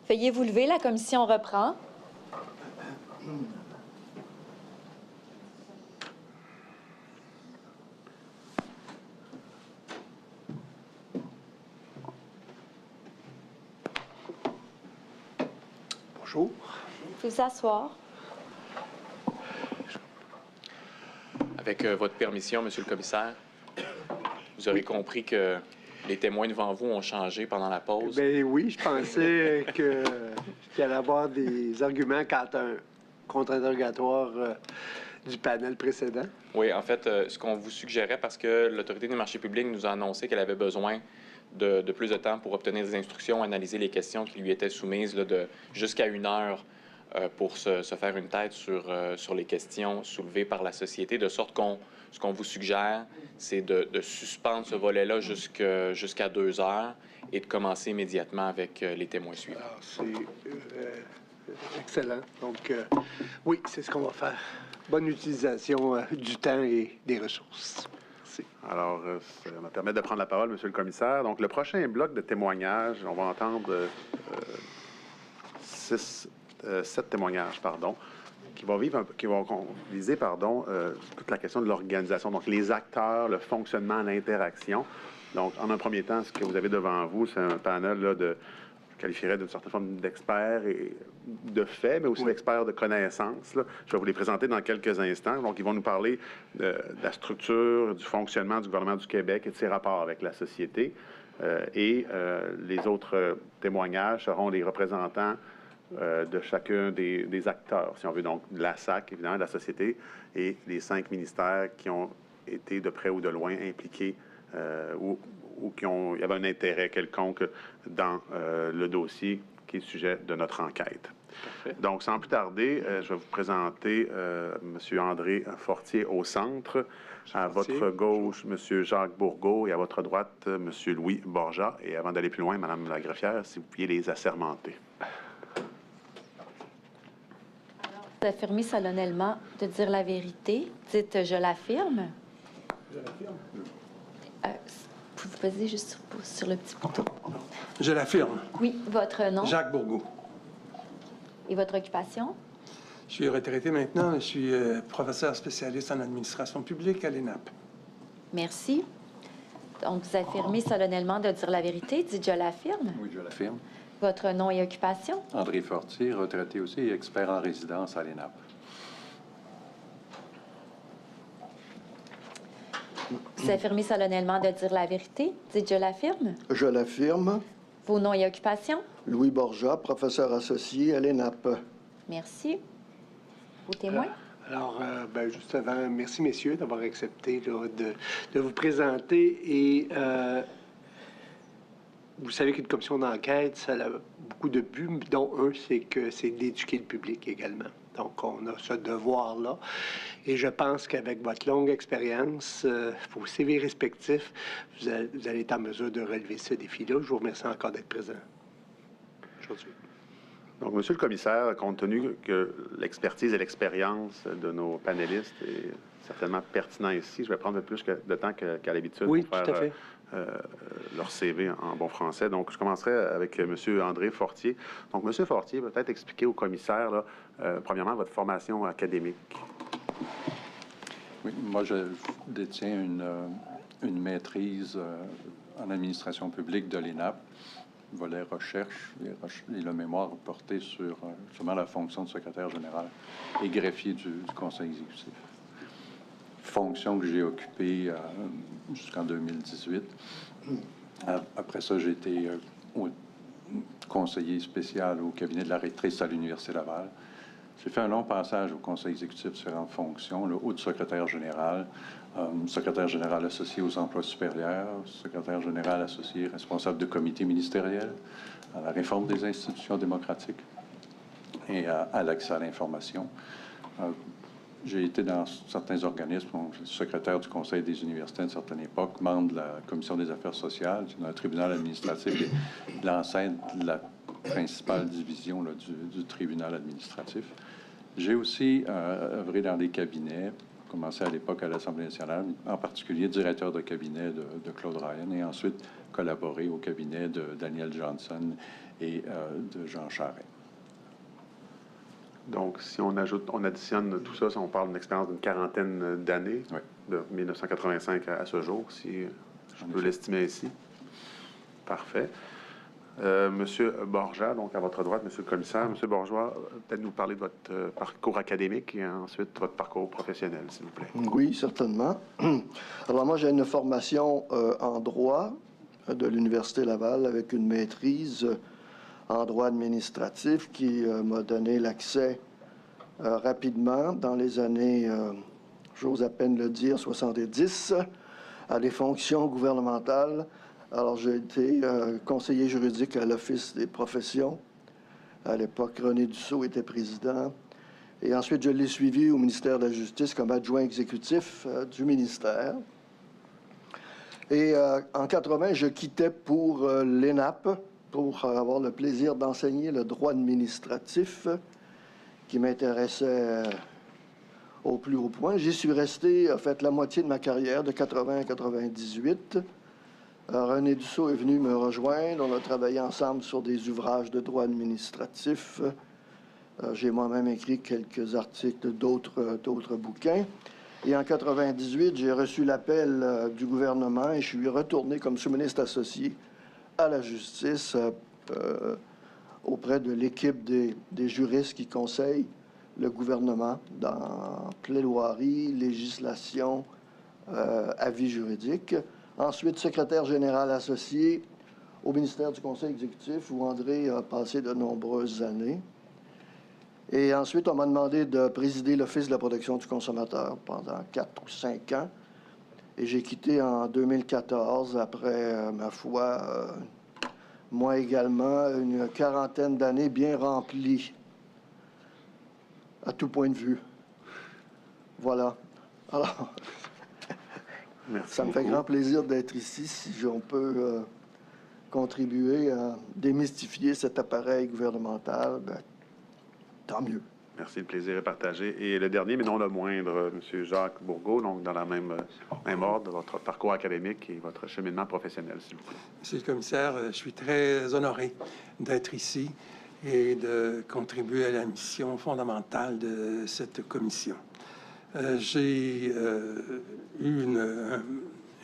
Veuillez vous lever, la commission reprend. Bonjour. Vous vous asseoir. Avec votre permission, Monsieur le commissaire, vous aurez compris que les témoins devant vous ont changé pendant la pause. Ben oui, je pensais qu'il allait avoir des arguments quant à un contre-interrogatoire du panel précédent. Oui, en fait, ce qu'on vous suggérait, parce que l'Autorité des marchés publics nous a annoncé qu'elle avait besoin de plus de temps pour obtenir des instructions, analyser les questions qui lui étaient soumises là, jusqu'à 1 heure pour se faire une tête sur les questions soulevées par la société, de sorte ce qu'on vous suggère, c'est de suspendre ce volet-là jusqu'à 2 heures et de commencer immédiatement avec les témoins suivants. Alors, c'est excellent. Donc, oui, c'est ce qu'on va faire. Bonne utilisation du temps et des ressources. Merci. Alors, ça va me permettre de prendre la parole, Monsieur le commissaire. Donc, le prochain bloc de témoignages, on va entendre 7 témoignages, qui vont viser, toute la question de l'organisation, donc les acteurs, le fonctionnement, l'interaction. Donc, en un premier temps, ce que vous avez devant vous, c'est un panel là, je qualifierais d'une certaine forme d'experts et de faits, mais aussi d'experts de connaissances. Là. Je vais vous les présenter dans quelques instants. Donc, ils vont nous parler de la structure, du fonctionnement du gouvernement du Québec et de ses rapports avec la société. Les autres témoignages seront les représentants de chacun des acteurs, si on veut, donc de la SAC, évidemment, de la société, et les 5 ministères qui ont été de près ou de loin impliqués ou il y avait un intérêt quelconque dans le dossier qui est le sujet de notre enquête. Parfait. Donc, sans plus tarder, je vais vous présenter M. André Fortier au centre. À votre gauche, M. Jacques Bourgault, et à votre droite, M. Louis Borja. Et avant d'aller plus loin, Mme la greffière, si vous pouviez les assermenter. Vous affirmez solennellement de dire la vérité. Dites « je l'affirme ». Je l'affirme. Vous posez juste sur le petit bouton. Je l'affirme. Oui, votre nom Jacques Bourgault. et votre occupation? Je suis retraité maintenant. Je suis professeur spécialiste en administration publique à l'ENAP. Merci. Donc, vous affirmez solennellement de dire la vérité. Dites « je l'affirme ». Oui, je l'affirme. Votre nom et occupation? André Fortier, retraité aussi et expert en résidence à l'ENAP. Vous affirmez solennellement de dire la vérité. Dites « je l'affirme ». Je l'affirme. Vos noms et occupations? Louis Borja, professeur associé à l'ENAP. Merci. Vos témoins? Alors, juste avant, merci, messieurs, d'avoir accepté là, de vous présenter. Et vous savez qu'une commission d'enquête, ça a beaucoup de buts, dont un, c'est d'éduquer le public également. Donc, on a ce devoir-là. Et je pense qu'avec votre longue expérience, vos CV respectifs, vous allez être en mesure de relever ce défi-là. Je vous remercie encore d'être présent aujourd'hui. Donc, Monsieur le commissaire, compte tenu que l'expertise et l'expérience de nos panélistes est certainement pertinent ici, je vais prendre plus de temps qu'à l'habitude pour faire tout à fait. leur CV en bon français. Donc, je commencerai avec M. André Fortier. Donc, M. Fortier, peut-être expliquer au commissaire, là, premièrement, votre formation académique. Oui, moi, je détiens une maîtrise en administration publique de l'ENAP, volet recherche et le mémoire porté sur justement la fonction de secrétaire général et greffier du conseil exécutif. Fonction que j'ai occupée jusqu'en 2018. Après ça, j'ai été conseiller spécial au cabinet de la rectrice à l'Université Laval. J'ai fait un long passage au conseil exécutif, différentes fonctions, le haut de secrétaire général associé aux emplois supérieurs, secrétaire général associé responsable de comité ministériel, à la réforme des institutions démocratiques et à l'accès à l'information. J'ai été dans certains organismes, secrétaire du Conseil des universités à une certaine époque, membre de la Commission des affaires sociales, dans un tribunal administratif et de l'enceinte de la principale division là, du tribunal administratif. J'ai aussi œuvré dans des cabinets commencé à l'époque à l'Assemblée nationale, en particulier directeur de cabinet de Claude Ryan, et ensuite collaboré au cabinet de Daniel Johnson et de Jean Charest. Donc, si on additionne tout ça, on parle d'une expérience d'une quarantaine d'années, Oui. de 1985 à ce jour, si je peux l'estimer ainsi. Parfait. Monsieur Borja, donc à votre droite, Monsieur le commissaire. Monsieur Borja, peut-être nous parler de votre parcours académique et ensuite votre parcours professionnel, s'il vous plaît. Oui, certainement. Alors moi, j'ai une formation en droit de l'Université Laval avec une maîtrise en droit administratif qui m'a donné l'accès rapidement dans les années, j'ose à peine le dire, 70, à des fonctions gouvernementales. Alors, j'ai été conseiller juridique à l'Office des professions. À l'époque, René Dussault était président. Et ensuite, je l'ai suivi au ministère de la Justice comme adjoint exécutif du ministère. Et en 80, je quittais pour l'ENAP pour avoir le plaisir d'enseigner le droit administratif qui m'intéressait au plus haut point. J'y suis resté, en fait, la moitié de ma carrière, de 80 à 98. René Dussault est venu me rejoindre. On a travaillé ensemble sur des ouvrages de droit administratif. J'ai moi-même écrit quelques articles d'autres bouquins. Et en 98, j'ai reçu l'appel du gouvernement et je suis retourné comme sous-ministre associé à la justice auprès de l'équipe des juristes qui conseillent le gouvernement dans plaidoirie, législation, avis juridique. Ensuite, secrétaire général associé au ministère du Conseil exécutif, où André a passé de nombreuses années. Et ensuite, on m'a demandé de présider l'Office de la protection du consommateur pendant 4 ou 5 ans. Et j'ai quitté en 2014, après, ma foi, moi également, une quarantaine d'années bien remplies, à tout point de vue. Voilà. Alors... Merci Ça me fait beaucoup. grand plaisir d'être ici, si on peut contribuer à démystifier cet appareil gouvernemental, ben, tant mieux. Merci, le plaisir est partagé. Et le dernier, mais non le moindre, M. Jacques Bourgault, donc dans la même ordre, votre parcours académique et votre cheminement professionnel, s'il vous plaît. Monsieur le commissaire, je suis très honoré d'être ici et de contribuer à la mission fondamentale de cette commission. J'ai eu une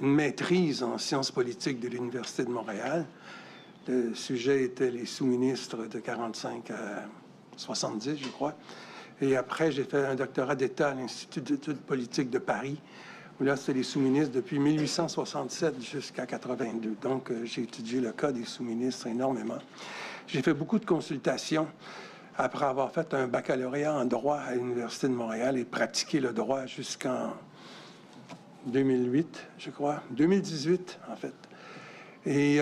maîtrise en sciences politiques de l'Université de Montréal. Le sujet était les sous-ministres de 45 à 70, je crois. Et après, j'ai fait un doctorat d'État à l'Institut d'études politiques de Paris, où là, c'était les sous-ministres depuis 1867 jusqu'à 82. Donc, j'ai étudié le cas des sous-ministres énormément. J'ai fait beaucoup de consultations après avoir fait un baccalauréat en droit à l'Université de Montréal et pratiqué le droit jusqu'en 2008, je crois. 2018, en fait. Et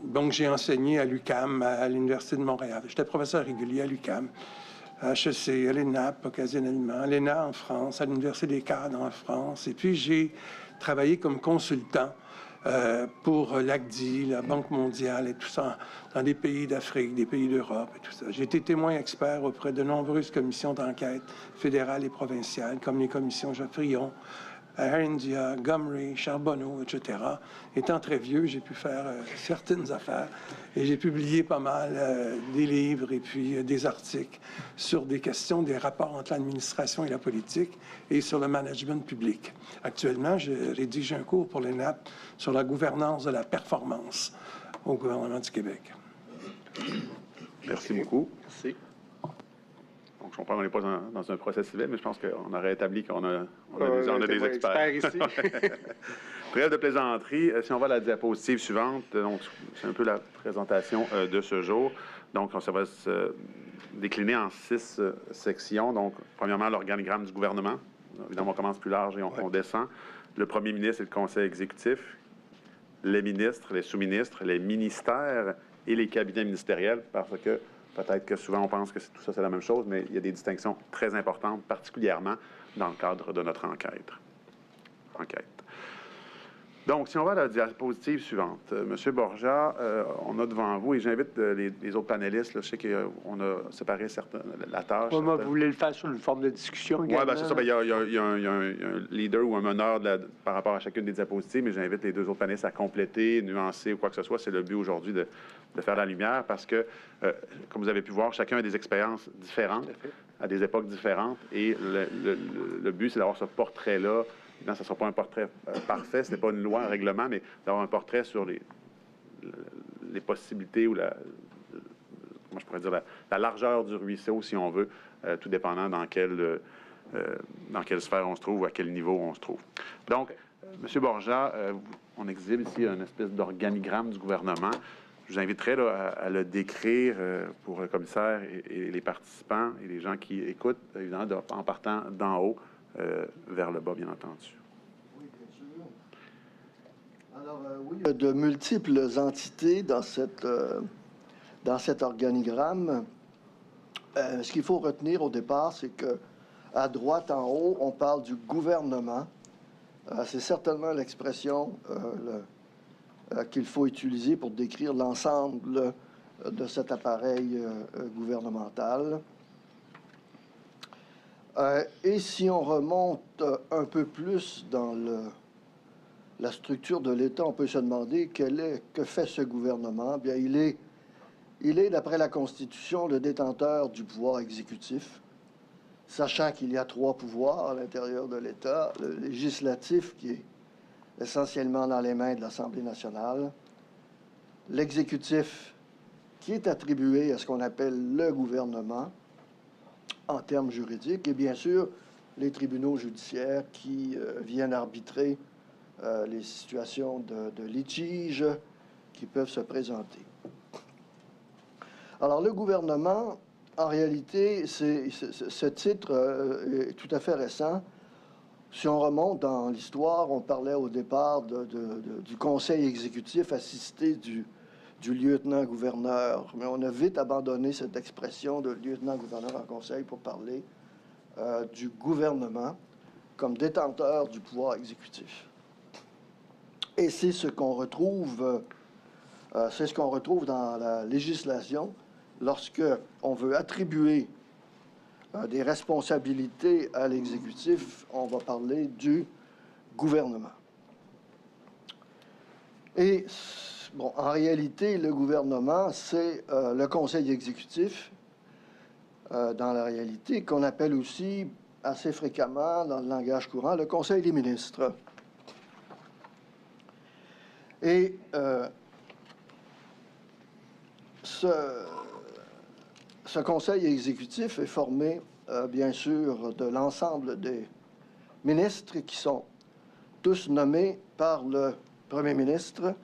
donc, j'ai enseigné à l'UQAM, à l'Université de Montréal. J'étais professeur régulier à l'UQAM, à HEC, à l'ENAP occasionnellement, à l'ENA en France, à l'Université des cadres en France. Et puis, j'ai travaillé comme consultant pour l'ACDI, la Banque mondiale et tout ça, dans des pays d'Afrique, des pays d'Europe et tout ça. J'ai été témoin expert auprès de nombreuses commissions d'enquête fédérales et provinciales, comme les commissions Geoffrion, Air India, Gomery, Charbonneau, etc. Étant très vieux, j'ai pu faire certaines affaires et j'ai publié pas mal des livres et puis des articles sur des questions, des rapports entre l'administration et la politique et sur le management public. Actuellement, je rédige un cours pour l'ENAP sur la gouvernance de la performance au gouvernement du Québec. Merci beaucoup. Merci. Donc, je comprends qu'on n'est pas dans un procès civil, mais je pense qu'on aurait établi qu'on a des experts. Ici. Trêve de plaisanterie. Si on va à la diapositive suivante, donc c'est un peu la présentation de ce jour. Donc, ça va se décliner en 6 sections. Donc, premièrement, l'organigramme du gouvernement. Évidemment, on commence plus large et on descend. Le premier ministre et le conseil exécutif, les ministres, les sous-ministres, les ministères et les cabinets ministériels, parce que peut-être que souvent on pense que tout ça c'est la même chose, mais il y a des distinctions très importantes, particulièrement dans le cadre de notre enquête. Donc, si on va à la diapositive suivante, M. Borja, on a devant vous, et j'invite les autres panélistes, là, je sais qu'on a séparé la tâche. Moi, vous voulez le faire sous une forme de discussion également? Oui, bien, c'est ça. Il y a un leader ou un meneur par rapport à chacune des diapositives, mais j'invite les deux autres panélistes à compléter, nuancer ou quoi que ce soit. C'est le but aujourd'hui de faire la lumière parce que, comme vous avez pu voir, chacun a des expériences différentes, à des époques différentes, et le but, c'est d'avoir ce portrait-là. Non, ce ne sera pas un portrait parfait, ce n'est pas une loi, un règlement, mais d'avoir un portrait sur les possibilités ou comment je pourrais dire, la largeur du ruisseau, si on veut, tout dépendant dans quelle sphère on se trouve ou à quel niveau on se trouve. Donc, M. Borja, on exhibe ici une espèce d'organigramme du gouvernement. Je vous inviterai là, à le décrire pour le commissaire et les participants et les gens qui écoutent, évidemment, en partant d'en haut vers le bas, bien entendu. Oui, bien sûr. Alors, oui, il y a de multiples entités dans cet organigramme. Ce qu'il faut retenir au départ, c'est que à droite, en haut, on parle du gouvernement. C'est certainement l'expression qu'il faut utiliser pour décrire l'ensemble de cet appareil gouvernemental. Et si on remonte un peu plus dans la structure de l'État, on peut se demander que fait ce gouvernement? Bien, il est, d'après la Constitution, le détenteur du pouvoir exécutif, sachant qu'il y a 3 pouvoirs à l'intérieur de l'État. Le législatif, qui est essentiellement dans les mains de l'Assemblée nationale. L'exécutif, qui est attribué à ce qu'on appelle le gouvernement, en termes juridiques, et bien sûr, les tribunaux judiciaires qui viennent arbitrer les situations de litige qui peuvent se présenter. Alors, le gouvernement, en réalité, ce titre est tout à fait récent. Si on remonte dans l'histoire, on parlait au départ du conseil exécutif assisté du lieutenant-gouverneur. Mais on a vite abandonné cette expression de lieutenant-gouverneur en conseil pour parler du gouvernement comme détenteur du pouvoir exécutif. Et c'est ce qu'on retrouve, dans la législation lorsque on veut attribuer des responsabilités à l'exécutif. On va parler du gouvernement. Et bon, en réalité, le gouvernement, c'est le conseil exécutif, dans la réalité, qu'on appelle aussi assez fréquemment, dans le langage courant, le conseil des ministres. Et ce conseil exécutif est formé, bien sûr, de l'ensemble des ministres qui sont tous nommés par le Premier ministre,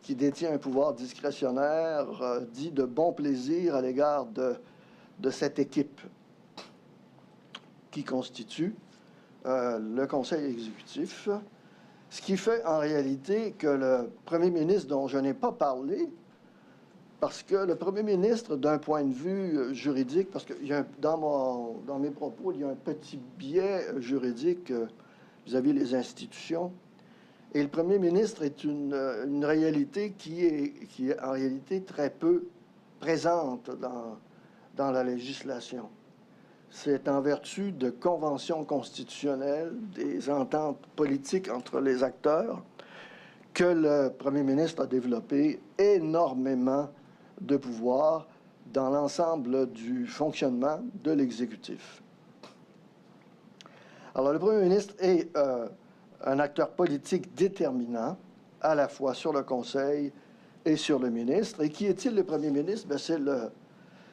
qui détient un pouvoir discrétionnaire dit de bon plaisir à l'égard de cette équipe qui constitue le Conseil exécutif. Ce qui fait en réalité que le Premier ministre, dont je n'ai pas parlé, parce que le Premier ministre, d'un point de vue juridique, parce que dans mes propos, il y a un petit biais juridique vis-à-vis des institutions. Et le Premier ministre est une réalité qui est en réalité très peu présente dans la législation. C'est en vertu de conventions constitutionnelles, des ententes politiques entre les acteurs, que le Premier ministre a développé énormément de pouvoir dans l'ensemble du fonctionnement de l'exécutif. Alors, le Premier ministre est un acteur politique déterminant, à la fois sur le Conseil et sur le ministre. Et qui est-il, le Premier ministre? Bien,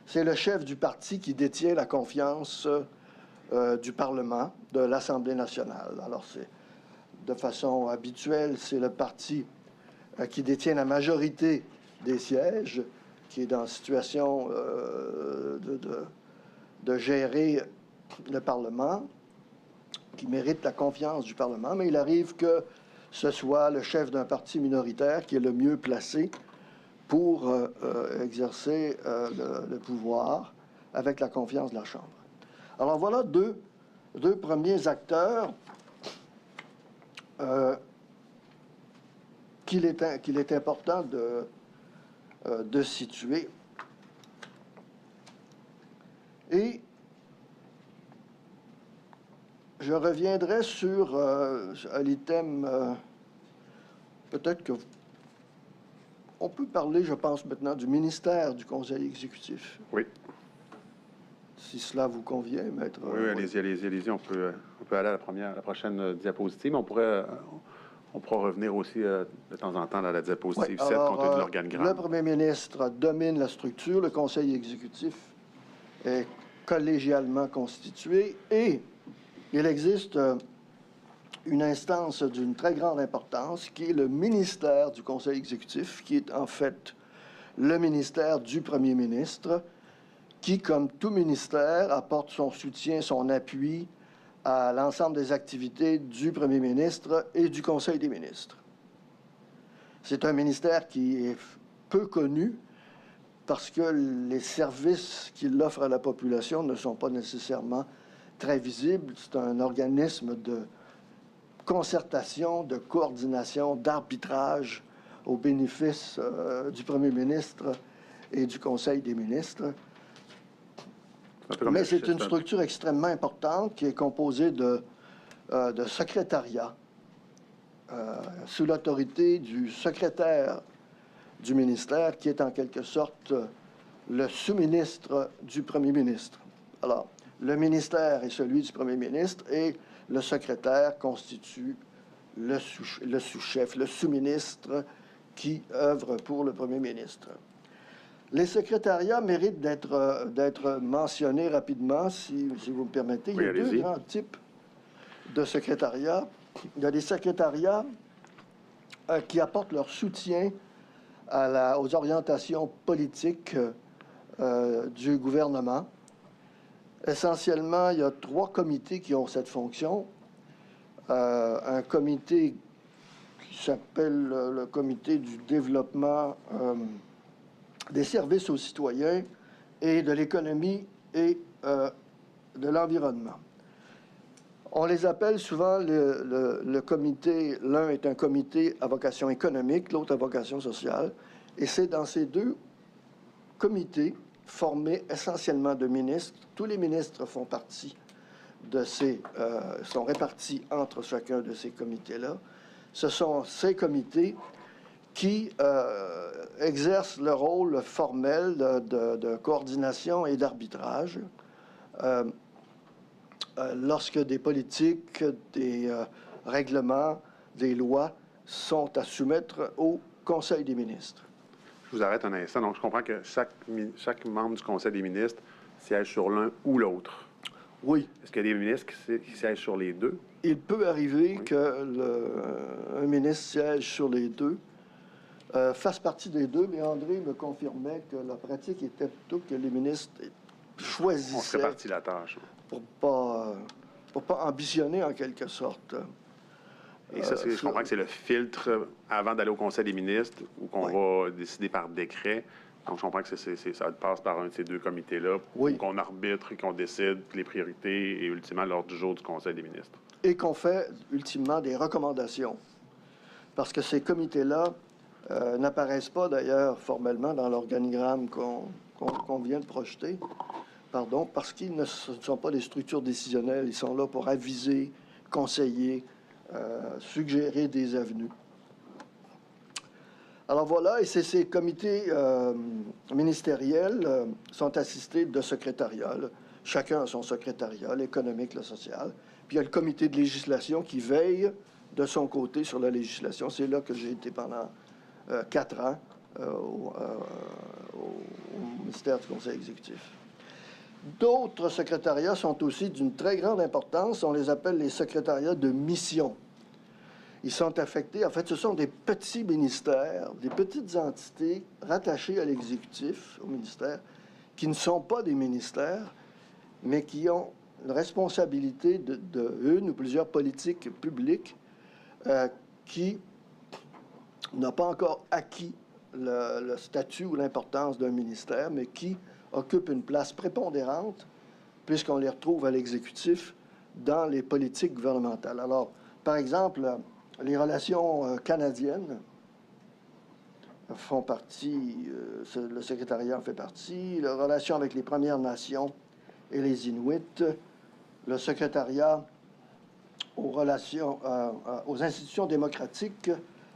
c'est le chef du parti qui détient la confiance du Parlement, de l'Assemblée nationale. Alors, de façon habituelle, c'est le parti qui détient la majorité des sièges, qui est dans la situation de gérer le Parlement, qui mérite la confiance du Parlement, mais il arrive que ce soit le chef d'un parti minoritaire qui est le mieux placé pour exercer le pouvoir avec la confiance de la Chambre. Alors voilà deux premiers acteurs qu'il est important de situer. Et je reviendrai sur l'item, peut-être que on peut parler, je pense, maintenant du ministère du Conseil exécutif. Oui. Si cela vous convient, Maître. Oui, allez-y. On peut aller à la prochaine diapositive. On pourra revenir aussi de temps en temps dans la diapositive 7, compte tenu de l'organigramme. Le premier ministre domine la structure. Le Conseil exécutif est collégialement constitué et il existe une instance d'une très grande importance qui est le ministère du Conseil exécutif, qui est en fait le ministère du premier ministre, qui, comme tout ministère, apporte son soutien, son appui à l'ensemble des activités du premier ministre et du Conseil des ministres. C'est un ministère qui est peu connu parce que les services qu'il offre à la population ne sont pas nécessairement très visibles. C'est un organisme de concertation, de coordination, d'arbitrage au bénéfice du premier ministre et du Conseil des ministres. Mais c'est une structure extrêmement importante qui est composée de secrétariats sous l'autorité du secrétaire du ministère, qui est en quelque sorte le sous-ministre du premier ministre. Alors, le ministère est celui du premier ministre et le secrétaire constitue le sous-chef, le sous-ministre qui œuvre pour le premier ministre. Les secrétariats méritent d'être mentionnés rapidement, si vous me permettez. Il y a deux grands types de secrétariats. Il y a des secrétariats qui apportent leur soutien aux orientations politiques du gouvernement. Essentiellement, il y a 3 comités qui ont cette fonction. Un comité qui s'appelle le comité du développement des services aux citoyens et de l'économie et de l'environnement. On les appelle souvent le comité, l'un est un comité à vocation économique, l'autre à vocation sociale, et c'est dans ces 2 comités formés essentiellement de ministres. Tous les ministres font partie de sont répartis entre chacun de ces comités-là. Ce sont ces comités qui exercent le rôle formel de coordination et d'arbitrage lorsque des politiques, des règlements, des lois sont à soumettre au Conseil des ministres. Je vous arrête un instant. Donc, je comprends que chaque membre du Conseil des ministres siège sur l'un ou l'autre. Oui. Est-ce qu'il y a des ministres qui siègent sur les 2? Il peut arriver qu'un ministre siège sur les 2, fasse partie des 2, mais André me confirmait que la pratique était plutôt que les ministres choisissaient... On se répartit la tâche. Pour pas ambitionner, en quelque sorte. Et ça, je comprends que c'est le filtre avant d'aller au Conseil des ministres, où qu'on va décider par décret. Donc, je comprends que ça passe par un de ces 2 comités-là, qu'on arbitre et qu'on décide les priorités et, ultimement, l'ordre du jour du Conseil des ministres. Et qu'on fait, ultimement, des recommandations. Parce que ces comités-là n'apparaissent pas, d'ailleurs, formellement dans l'organigramme qu'on vient de projeter. Pardon, parce qu'ils ne sont pas des structures décisionnelles. Ils sont là pour aviser, conseiller, suggérer des avenues. Alors voilà, et ces comités ministériels sont assistés de secrétariats. Chacun a son secrétariat, l'économique, le social. Puis il y a le comité de législation qui veille de son côté sur la législation. C'est là que j'ai été pendant 4 ans au ministère du Conseil exécutif. D'autres secrétariats sont aussi d'une très grande importance. On les appelle les secrétariats de mission. Ils sont affectés, en fait, ce sont des petits ministères, des petites entités rattachées à l'exécutif, au ministère, qui ne sont pas des ministères, mais qui ont une responsabilité de une ou plusieurs politiques publiques qui n'ont pas encore acquis le statut ou l'importance d'un ministère, mais qui occupent une place prépondérante, puisqu'on les retrouve à l'exécutif dans les politiques gouvernementales. Alors, par exemple, les relations canadiennes font partie, le secrétariat en fait partie, la relation avec les Premières Nations et les Inuits, le secrétariat aux relations, aux institutions démocratiques,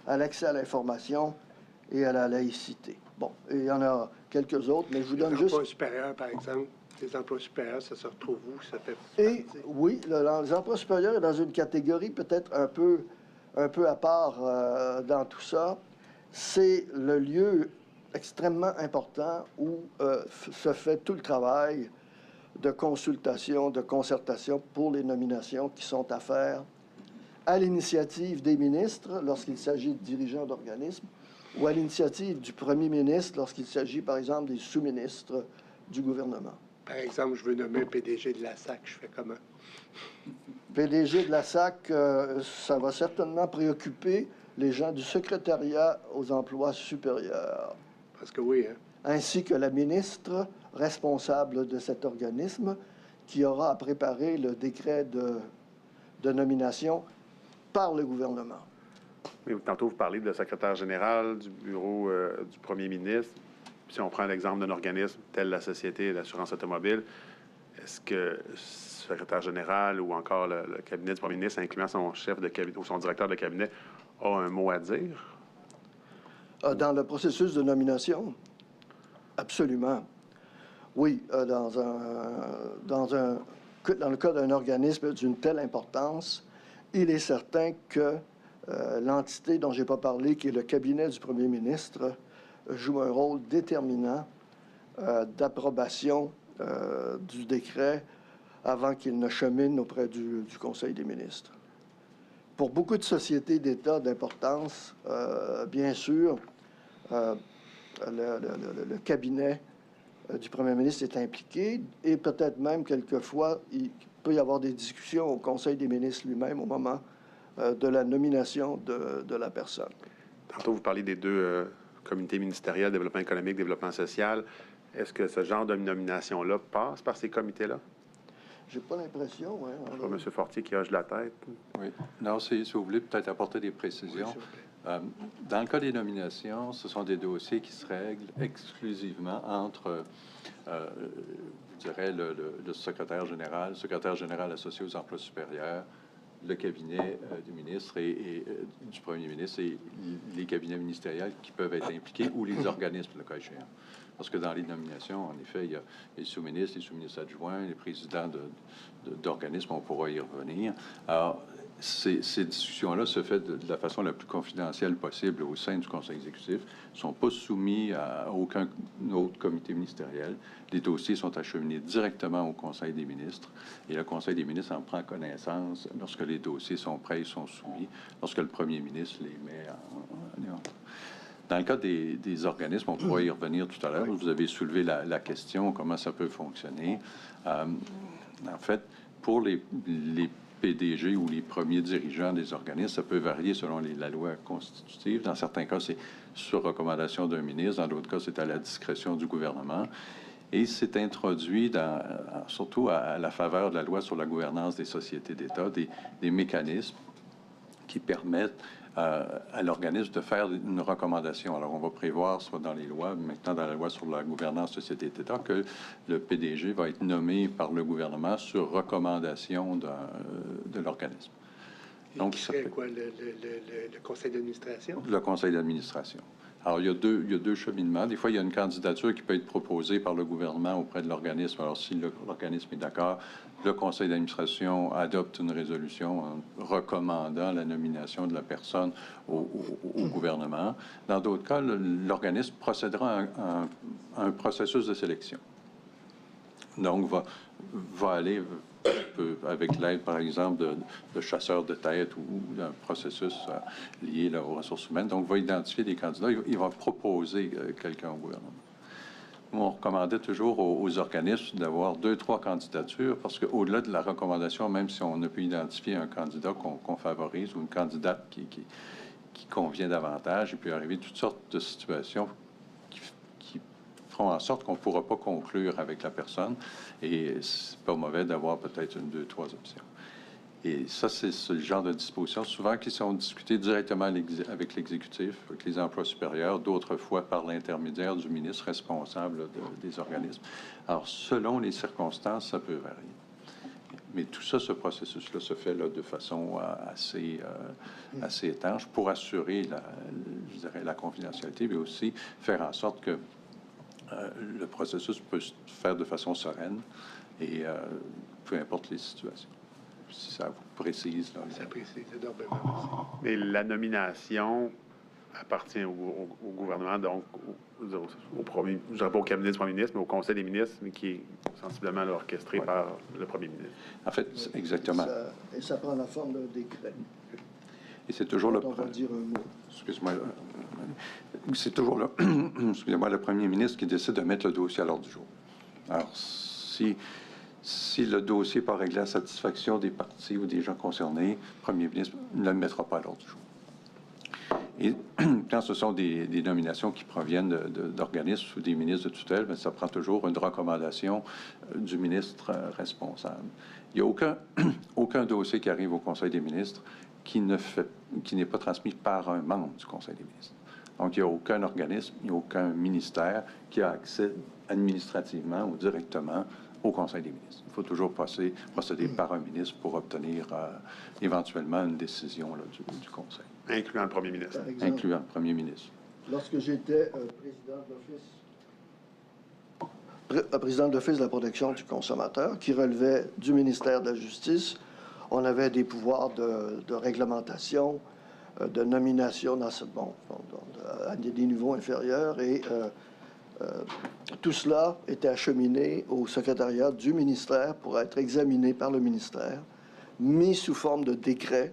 à l'accès à l'information et à la laïcité. Bon, et il y en a quelques autres, mais je vous donne juste... Les emplois supérieurs, par exemple. Les emplois supérieurs, ça se retrouve où? Ça fait Et partie. oui, les emplois supérieurs est dans une catégorie peut-être un peu à part dans tout ça. C'est le lieu extrêmement important où se fait tout le travail de consultation, de concertation pour les nominations qui sont à faire à l'initiative des ministres lorsqu'il s'agit de dirigeants d'organismes ou à l'initiative du premier ministre lorsqu'il s'agit, par exemple, des sous-ministres du gouvernement. Par exemple, je veux nommer un PDG de la SAC, je fais comment? PDG de la SAC, ça va certainement préoccuper les gens du secrétariat aux emplois supérieurs. Parce que oui, hein? Ainsi que la ministre responsable de cet organisme qui aura à préparer le décret de nomination par le gouvernement. Oui, tantôt, vous parlez de secrétaire général du bureau du premier ministre. Si on prend l'exemple d'un organisme tel la Société d'assurance automobile, est-ce que le secrétaire général ou encore le cabinet du premier ministre, incluant son chef de cabinet ou son directeur de cabinet, a un mot à dire? Dans le processus de nomination? Absolument. Oui, dans le cas d'un organisme d'une telle importance, il est certain que l'entité dont je n'ai pas parlé, qui est le cabinet du premier ministre, joue un rôle déterminant d'approbation du décret avant qu'il ne chemine auprès du Conseil des ministres. Pour beaucoup de sociétés d'État d'importance, bien sûr, le cabinet du premier ministre est impliqué et peut-être même quelquefois, il peut y avoir des discussions au Conseil des ministres lui-même au moment de la nomination de la personne. Tantôt, vous parlez des deux comités ministériels, développement économique, développement social. Est-ce que ce genre de nomination-là passe par ces comités-là? J'ai pas l'impression. Hein, Je vois M. Fortier qui hoche la tête. Oui. Non, si vous voulez peut-être apporter des précisions. Dans le cas des nominations, ce sont des dossiers qui se règlent exclusivement entre, je dirais, le secrétaire général associé aux emplois supérieurs, le cabinet du ministre et du premier ministre et les cabinets ministériels qui peuvent être impliqués ou les organismes, le cas échéant. Parce que dans les nominations, en effet, il y a les sous-ministres adjoints, les présidents d'organismes, on pourra y revenir. Alors, ces discussions-là se font de la façon la plus confidentielle possible au sein du Conseil exécutif, ne sont pas soumis à aucun autre comité ministériel. Les dossiers sont acheminés directement au Conseil des ministres et le Conseil des ministres en prend connaissance lorsque les dossiers sont prêts et sont soumis, lorsque le premier ministre les met en ordre. Dans le cas des organismes, on pourra y revenir tout à l'heure. Vous avez soulevé la question, comment ça peut fonctionner. En fait, pour les PDG ou les premiers dirigeants des organismes, ça peut varier selon la loi constitutive. Dans certains cas, c'est sur recommandation d'un ministre. Dans d'autres cas, c'est à la discrétion du gouvernement. Et c'est introduit, surtout à la faveur de la loi sur la gouvernance des sociétés d'État, des mécanismes qui permettent à l'organisme de faire une recommandation. Alors, on va prévoir, soit dans les lois, maintenant dans la loi sur la gouvernance de société d'État, que le PDG va être nommé par le gouvernement sur recommandation de l'organisme. Donc, ça serait quoi, le conseil d'administration? Le conseil d'administration. Alors, il y a deux cheminements. Des fois, il y a une candidature qui peut être proposée par le gouvernement auprès de l'organisme. Alors, si l'organisme est d'accord, le conseil d'administration adopte une résolution en recommandant la nomination de la personne au gouvernement. Dans d'autres cas, l'organisme procédera à un processus de sélection. Donc, va aller avec l'aide, par exemple, de chasseurs de tête ou d'un processus lié aux ressources humaines. Donc, va identifier des candidats. Il va proposer quelqu'un au gouvernement. On recommandait toujours aux organismes d'avoir 2-3 candidatures parce qu'au-delà de la recommandation, même si on a pu identifier un candidat qu'on favorise ou une candidate qui convient davantage, il peut arriver toutes sortes de situations qui feront en sorte qu'on ne pourra pas conclure avec la personne et c'est pas mauvais d'avoir peut-être 1, 2, 3 options. Et ça, c'est le genre de dispositions, souvent qui sont discutées directement avec l'exécutif, avec les emplois supérieurs, d'autres fois par l'intermédiaire du ministre responsable des organismes. Alors, selon les circonstances, ça peut varier. Mais tout ça, ce processus-là se fait là, de façon assez étanche pour assurer, je dirais, la confidentialité, mais aussi faire en sorte que le processus peut se faire de façon sereine et peu importe les situations. Si ça vous précise. Là, ça précise énormément. Mais la nomination appartient au gouvernement, donc au premier, je dirais pas au cabinet du premier ministre, mais au Conseil des ministres, qui est sensiblement orchestré par le premier ministre. En fait, exactement. Et ça prend la forme d'un décret. Et c'est toujours le... On va dire un mot. Excuse-moi. C'est toujours le... Excusez-moi, le premier ministre qui décide de mettre le dossier à l'ordre du jour. Alors, si le dossier n'est pas réglé à la satisfaction des partis ou des gens concernés, le premier ministre ne le mettra pas à l'ordre du jour. Et quand ce sont des nominations qui proviennent d'organismes ou des ministres de tutelle, bien, ça prend toujours une recommandation du ministre responsable. Il n'y a aucun dossier qui arrive au Conseil des ministres qui n'est pas transmis par un membre du Conseil des ministres. Donc, il n'y a aucun organisme, il n'y a aucun ministère qui a accès administrativement ou directement au Conseil des ministres. Il faut toujours procéder par un ministre pour obtenir éventuellement une décision là, du Conseil. Incluant le premier ministre. Par exemple, Incluant le premier ministre. lorsque j'étais président de l'Office de la protection du consommateur, qui relevait du ministère de la Justice, on avait des pouvoirs de réglementation, de nomination à des niveaux inférieurs, et tout cela était acheminé au secrétariat du ministère pour être examiné par le ministère, mis sous forme de décret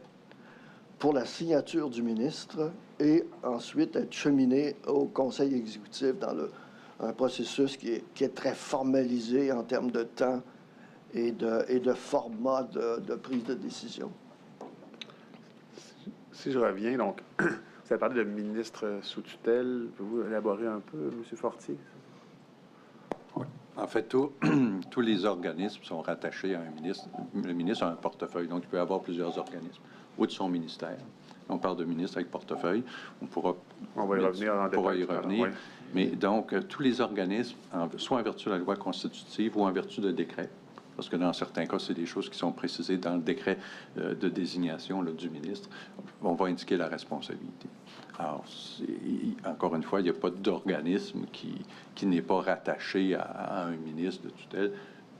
pour la signature du ministre et ensuite être cheminé au conseil exécutif dans un processus qui est très formalisé en termes de temps et de format de prise de décision. Si je reviens, donc, vous avez parlé de ministre sous tutelle. Pouvez-vous élaborer un peu, M. Fortier? Oui. En fait, tous les organismes sont rattachés à un ministre. Le ministre a un portefeuille, donc il peut y avoir plusieurs organismes ou de son ministère. On parle de ministre avec portefeuille. On va y revenir en détail. Oui. Mais donc, tous les organismes, soit en vertu de la loi constitutive ou en vertu de décret, parce que dans certains cas, c'est des choses qui sont précisées dans le décret de désignation là, du ministre, on va indiquer la responsabilité. Alors, encore une fois, il n'y a pas d'organisme qui n'est pas rattaché à un ministre de tutelle.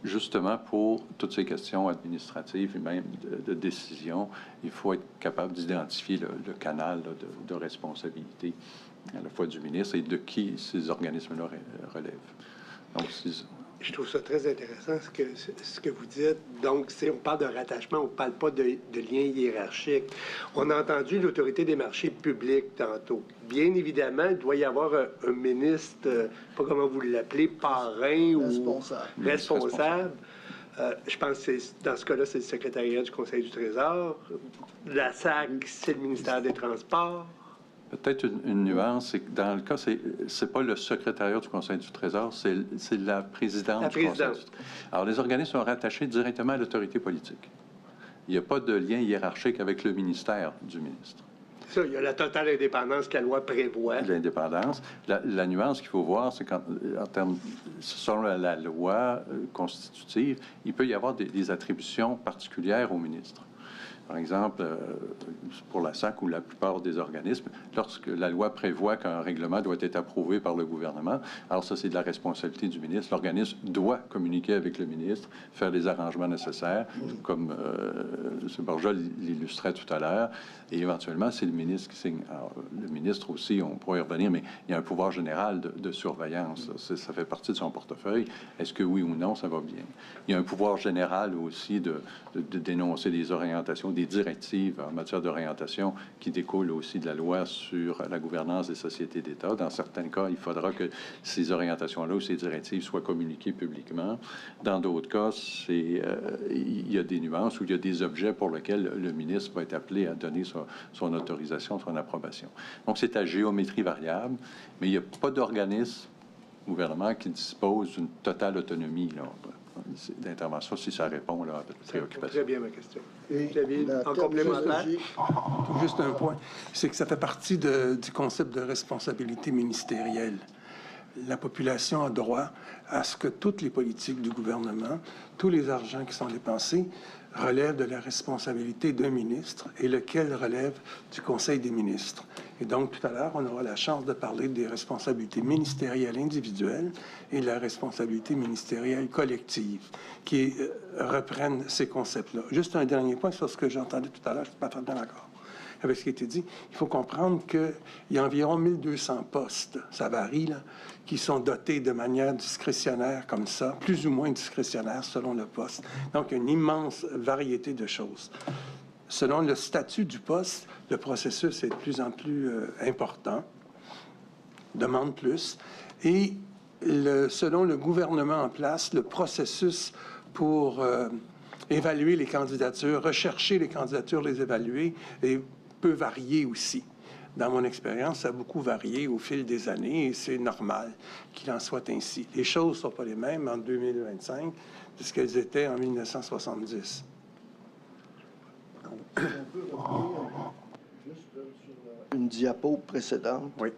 Justement, pour toutes ces questions administratives et même de décision, il faut être capable d'identifier le canal là, de responsabilité à la fois du ministre et de qui ces organismes-là relèvent. Donc, je trouve ça très intéressant ce que vous dites. Donc, on parle de rattachement, on ne parle pas de lien hiérarchique. On a entendu l'autorité des marchés publics tantôt. Bien évidemment, il doit y avoir un ministre, pas comment vous l'appelez, parrain ou responsable. Je pense que dans ce cas-là, c'est le secrétariat du Conseil du Trésor. La SAC, c'est le ministère des Transports. Peut-être une nuance, c'est que dans le cas, c'est pas le secrétariat du Conseil du Trésor, c'est la présidente du Conseil du Trésor. Alors, les organismes sont rattachés directement à l'autorité politique. Il n'y a pas de lien hiérarchique avec le ministère du ministre. Ça, il y a la totale indépendance que la loi prévoit. L'indépendance. La nuance qu'il faut voir, c'est qu'en termes, selon la loi constitutive, il peut y avoir des attributions particulières au ministre. Par exemple, pour la SAC ou la plupart des organismes, lorsque la loi prévoit qu'un règlement doit être approuvé par le gouvernement, alors ça, c'est de la responsabilité du ministre. L'organisme doit communiquer avec le ministre, faire les arrangements nécessaires, comme M. Borja l'illustrait tout à l'heure, et éventuellement, c'est le ministre qui signe. Alors, le ministre aussi, on pourrait y revenir, mais il y a un pouvoir général de surveillance. Ça fait partie de son portefeuille. Est-ce que oui ou non, ça va bien? Il y a un pouvoir général aussi de dénoncer des orientations, des directives en matière d'orientation qui découlent aussi de la loi sur la gouvernance des sociétés d'État. Dans certains cas, il faudra que ces orientations-là ou ces directives soient communiquées publiquement. Dans d'autres cas, il y a des nuances ou il y a des objets pour lesquels le ministre va être appelé à donner son autorisation, son approbation. Donc, c'est à géométrie variable, mais il n'y a pas d'organisme gouvernement qui dispose d'une totale autonomie là, d'intervention, si ça répond là, à votre préoccupation. Très bien ma question. Et David, la en complémentaire? terminologie- Juste un point, c'est que ça fait partie du concept de responsabilité ministérielle. La population a droit à ce que toutes les politiques du gouvernement, tous les argents qui sont dépensés, relèvent de la responsabilité d'un ministre et lequel relève du Conseil des ministres. Et donc, tout à l'heure, on aura la chance de parler des responsabilités ministérielles individuelles et de la responsabilité ministérielle collective qui reprennent ces concepts-là. Juste un dernier point sur ce que j'entendais tout à l'heure, je ne suis pas totalement d'accord avec ce qui a été dit. Il faut comprendre qu'il y a environ 1200 postes, ça varie, là, qui sont dotés de manière discrétionnaire comme ça, plus ou moins discrétionnaire selon le poste. Donc, une immense variété de choses. Selon le statut du poste, le processus est de plus en plus important, demande plus. Et selon le gouvernement en place, le processus pour évaluer les candidatures, rechercher les candidatures, les évaluer, peut varier aussi. Dans mon expérience, ça a beaucoup varié au fil des années et c'est normal qu'il en soit ainsi. Les choses ne sont pas les mêmes en 2025 de ce qu'elles étaient en 1970. On peut revenir juste sur une diapo précédente. Oui.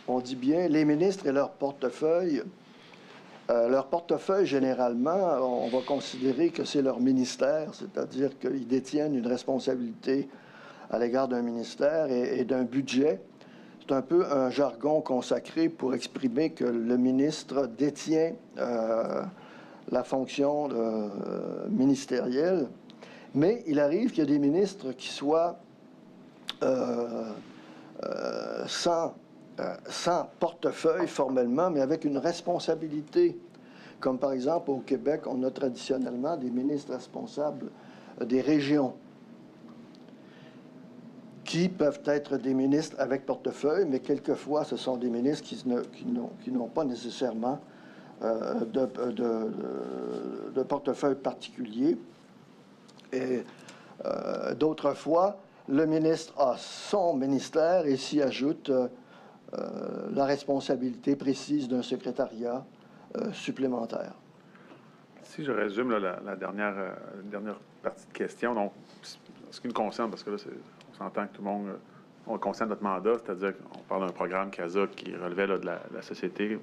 On dit bien les ministres et leur portefeuille. Leur portefeuille, généralement, on va considérer que c'est leur ministère, c'est-à-dire qu'ils détiennent une responsabilité à l'égard d'un ministère et d'un budget. C'est un peu un jargon consacré pour exprimer que le ministre détient la fonction ministérielle. Mais il arrive qu'il y ait des ministres qui soient sans portefeuille formellement, mais avec une responsabilité. Comme par exemple, au Québec, on a traditionnellement des ministres responsables des régions qui peuvent être des ministres avec portefeuille, mais quelquefois, ce sont des ministres qui n'ont pas nécessairement de portefeuille particulier. Et d'autres fois, le ministre a son ministère et s'y ajoute la responsabilité précise d'un secrétariat supplémentaire. Si je résume là, la dernière partie de question, donc, ce qui nous concerne, parce que là, on s'entend que tout le monde on concerne notre mandat, c'est-à-dire qu'on parle d'un programme CASA qui relevait là, de la Société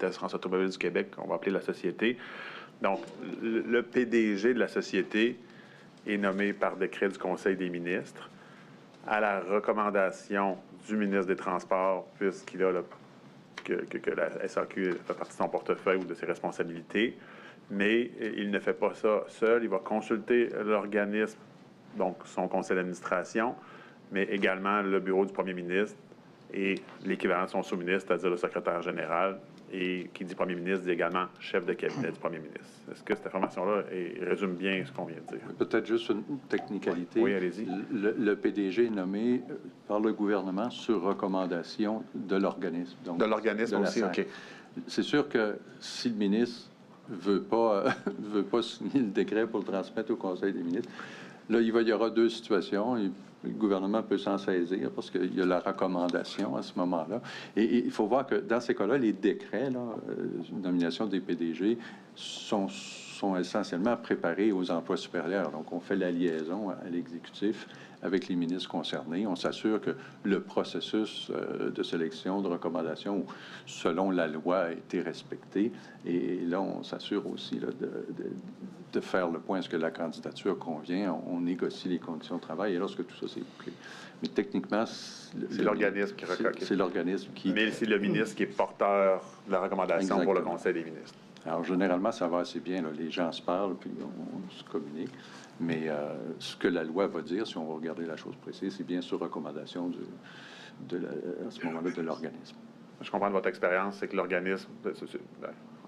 Assurance Automobile du Québec, qu'on va appeler la Société. Donc, le PDG de la Société est nommé par décret du Conseil des ministres à la recommandation du ministre des Transports, puisqu'il a que la SAQ fait partie de son portefeuille ou de ses responsabilités. Mais il ne fait pas ça seul. Il va consulter l'organisme, donc son conseil d'administration, mais également le bureau du premier ministre et l'équivalent de son sous-ministre, c'est-à-dire le secrétaire général. Et qui dit premier ministre dit également chef de cabinet du premier ministre. Est-ce que cette information-là résume bien ce qu'on vient de dire? Peut-être juste une technicalité. Oui, allez-y. Le PDG est nommé par le gouvernement sur recommandation de l'organisme. De l'organisme aussi, OK. C'est sûr que si le ministre veut pas signer le décret pour le transmettre au Conseil des ministres, là, il y aura deux situations. Le gouvernement peut s'en saisir parce qu'il y a la recommandation à ce moment-là. Et il faut voir que dans ces cas-là, les décrets, nomination des PDG, sont essentiellement préparés aux emplois supérieurs. Donc, on fait la liaison à l'exécutif avec les ministres concernés. On s'assure que le processus de sélection, de recommandation, selon la loi, a été respecté. Et là, on s'assure aussi de faire le point. Est-ce que la candidature convient? On négocie les conditions de travail. Et lorsque tout ça, c'est bouclé. Mais techniquement, c'est l'organisme qui recueille. C'est l'organisme qui... Mais c'est le ministre qui est porteur de la recommandation. Exactement. Pour le Conseil des ministres. Alors, généralement, ça va assez bien. Là. Les gens se parlent, puis on se communique. Mais ce que la loi va dire, si on va regarder la chose précise, c'est bien sur recommandation à ce moment-là de l'organisme. Je comprends de votre expérience, c'est que l'organisme,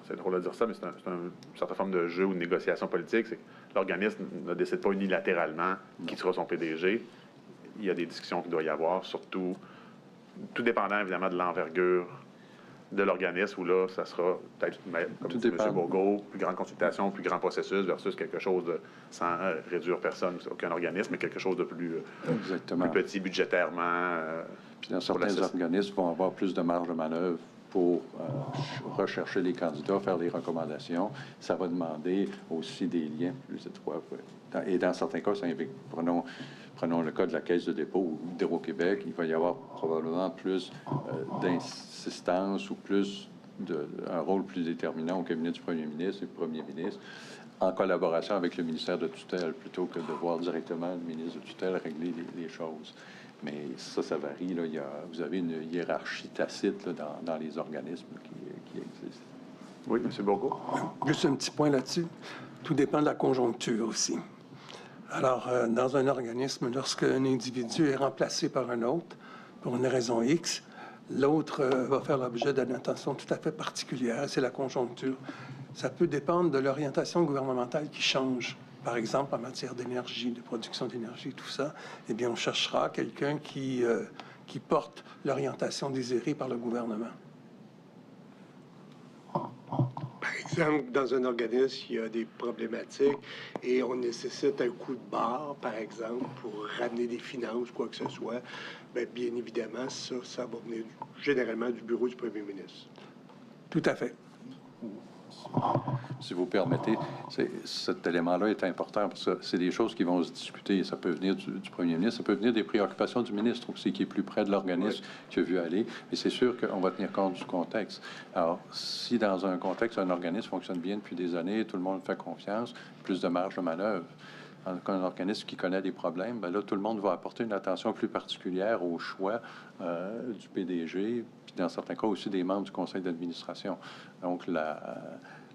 c'est drôle de dire ça, mais c'est une certaine forme de jeu ou de négociation politique, c'est que l'organisme ne décide pas unilatéralement qui sera son PDG. Il y a des discussions qu'il doit y avoir, surtout, tout dépendant évidemment de l'envergure de l'organisme, où là, ça sera peut-être, comme dit M. Bourgault, plus grande consultation, plus grand processus versus quelque chose de, sans réduire personne, aucun organisme, mais quelque chose de plus Exactement. Plus petit budgétairement. Puis dans certains organismes vont avoir plus de marge de manœuvre pour rechercher les candidats, faire des recommandations. Ça va demander aussi des liens plus étroits. Et dans certains cas, ça implique, prenons le cas de la Caisse de dépôt ou d'Hydro-Québec, il va y avoir probablement plus d'insistance ou un rôle plus déterminant au cabinet du premier ministre et du premier ministre, en collaboration avec le ministère de tutelle, plutôt que de voir directement le ministre de tutelle régler les choses. Mais ça varie. Là. Vous avez une hiérarchie tacite là, dans les organismes qui existent. Oui, M. Bourgault. Juste un petit point là-dessus. Tout dépend de la conjoncture aussi. Alors, dans un organisme, lorsqu'un individu est remplacé par un autre, pour une raison X, l'autre va faire l'objet d'une attention tout à fait particulière. C'est la conjoncture. Ça peut dépendre de l'orientation gouvernementale qui change. Par exemple, en matière d'énergie, de production d'énergie, tout ça, eh bien, on cherchera quelqu'un qui porte l'orientation désirée par le gouvernement. Par exemple, dans un organisme, il y a des problématiques et on nécessite un coup de barre, par exemple, pour ramener des finances, quoi que ce soit. Bien évidemment, ça va venir généralement du bureau du premier ministre. Tout à fait. Si vous permettez, cet élément-là est important parce que c'est des choses qui vont se discuter. Ça peut venir du premier ministre, ça peut venir des préoccupations du ministre aussi, qui est plus près de l'organisme qui a vu aller. Mais c'est sûr qu'on va tenir compte du contexte. Alors, si dans un contexte, un organisme fonctionne bien depuis des années, tout le monde fait confiance, plus de marge de manœuvre. Un organisme qui connaît des problèmes, bien là, tout le monde va apporter une attention plus particulière au choix du PDG, puis dans certains cas aussi des membres du conseil d'administration. Donc,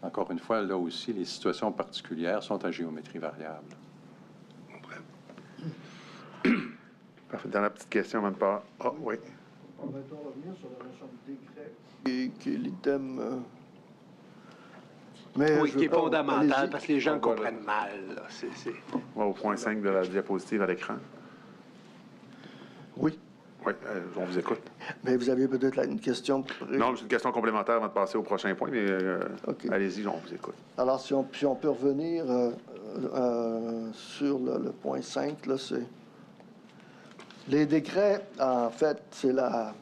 encore une fois, là aussi, les situations particulières sont à géométrie variable. Parfait. Dans la petite question, même pas. Ah, oui. On va revenir sur la notion de décret, qui est l'item. Oui, qui est fondamental, parce que les gens comprennent mal. Là. On va au point 5 de la diapositive à l'écran. Oui. Oui, on vous écoute. Mais vous avez peut-être une question. Non, c'est une question complémentaire avant de passer au prochain point, mais okay. Allez-y, on vous écoute. Alors, si on peut revenir sur le point 5, là, c'est... Les décrets, en fait, c'est la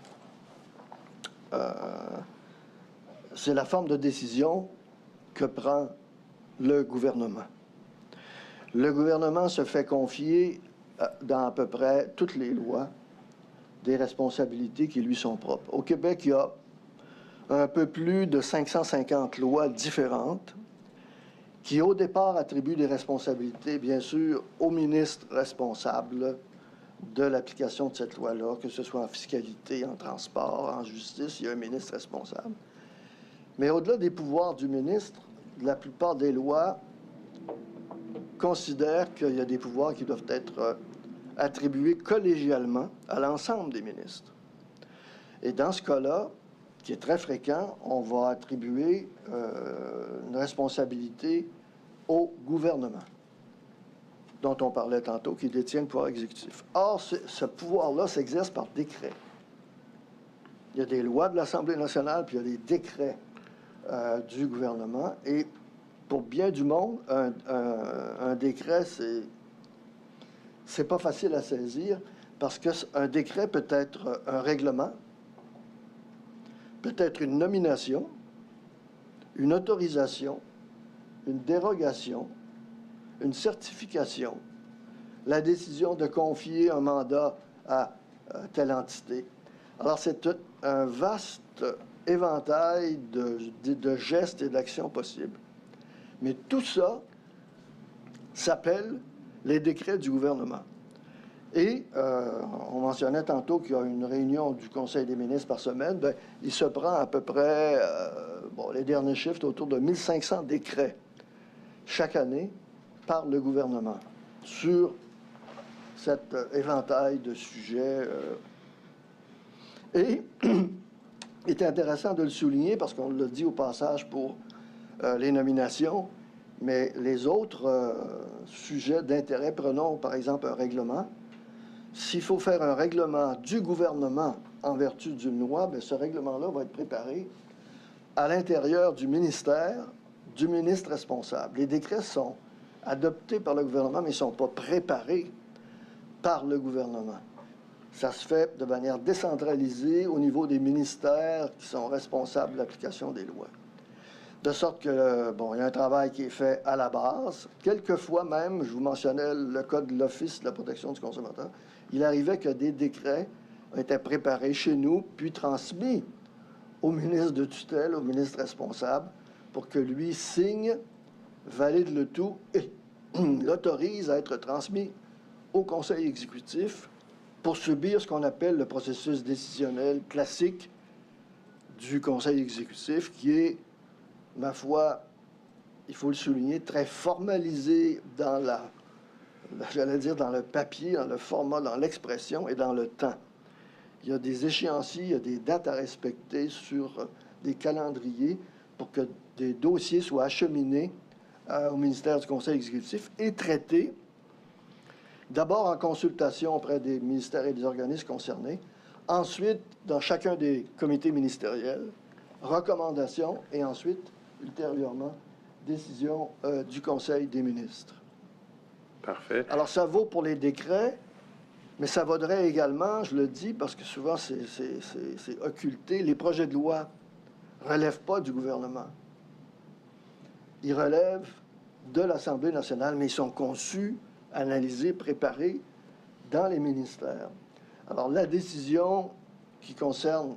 forme de décision que prend le gouvernement. Le gouvernement se fait confier, dans à peu près toutes les lois, des responsabilités qui lui sont propres. Au Québec, il y a un peu plus de 550 lois différentes qui, au départ, attribuent des responsabilités, bien sûr, au ministre responsable de l'application de cette loi-là, que ce soit en fiscalité, en transport, en justice, il y a un ministre responsable. Mais au-delà des pouvoirs du ministre, la plupart des lois considèrent qu'il y a des pouvoirs qui doivent être attribués collégialement à l'ensemble des ministres. Et dans ce cas-là, qui est très fréquent, on va attribuer une responsabilité au gouvernement, dont on parlait tantôt, qui détient le pouvoir exécutif. Or, ce pouvoir-là s'exerce par décret. Il y a des lois de l'Assemblée nationale, puis il y a des décrets du gouvernement. Et pour bien du monde, un décret, c'est pas facile à saisir, parce qu'un décret peut être un règlement, peut être une nomination, une autorisation, une dérogation, une certification, la décision de confier un mandat à telle entité. Alors, c'est un vaste éventail de gestes et d'actions possibles. Mais tout ça s'appelle les décrets du gouvernement. Et on mentionnait tantôt qu'il y a une réunion du Conseil des ministres par semaine. Bien, il se prend à peu près, les derniers chiffres, autour de 1500 décrets chaque année par le gouvernement sur cet éventail de sujets. Et il est intéressant de le souligner parce qu'on l'a dit au passage pour les nominations, mais les autres sujets d'intérêt, prenons par exemple un règlement. S'il faut faire un règlement du gouvernement en vertu d'une loi, bien, ce règlement-là va être préparé à l'intérieur du ministère, du ministre responsable. Les décrets sont adoptés par le gouvernement, mais ils ne sont pas préparés par le gouvernement. Ça se fait de manière décentralisée au niveau des ministères qui sont responsables de l'application des lois. De sorte que, bon, il y a un travail qui est fait à la base. Quelquefois même, je vous mentionnais le code de l'Office de la protection du consommateur, il arrivait que des décrets étaient préparés chez nous, puis transmis au ministre de tutelle, au ministre responsable, pour que lui signe, valide le tout et l'autorise à être transmis au Conseil exécutif pour subir ce qu'on appelle le processus décisionnel classique du Conseil exécutif, qui est, ma foi, il faut le souligner, très formalisé dans j'allais dire dans le papier, dans le format, dans l'expression et dans le temps. Il y a des échéanciers, il y a des dates à respecter sur des calendriers pour que des dossiers soient acheminés au ministère du Conseil exécutif et traités d'abord en consultation auprès des ministères et des organismes concernés, ensuite dans chacun des comités ministériels, recommandations et ensuite, ultérieurement, décision du Conseil des ministres. Parfait. Alors, ça vaut pour les décrets, mais ça vaudrait également, je le dis parce que souvent c'est occulté, les projets de loi ne relèvent pas du gouvernement. Ils relèvent de l'Assemblée nationale, mais ils sont conçus, analysés, préparés dans les ministères. Alors, la décision qui concerne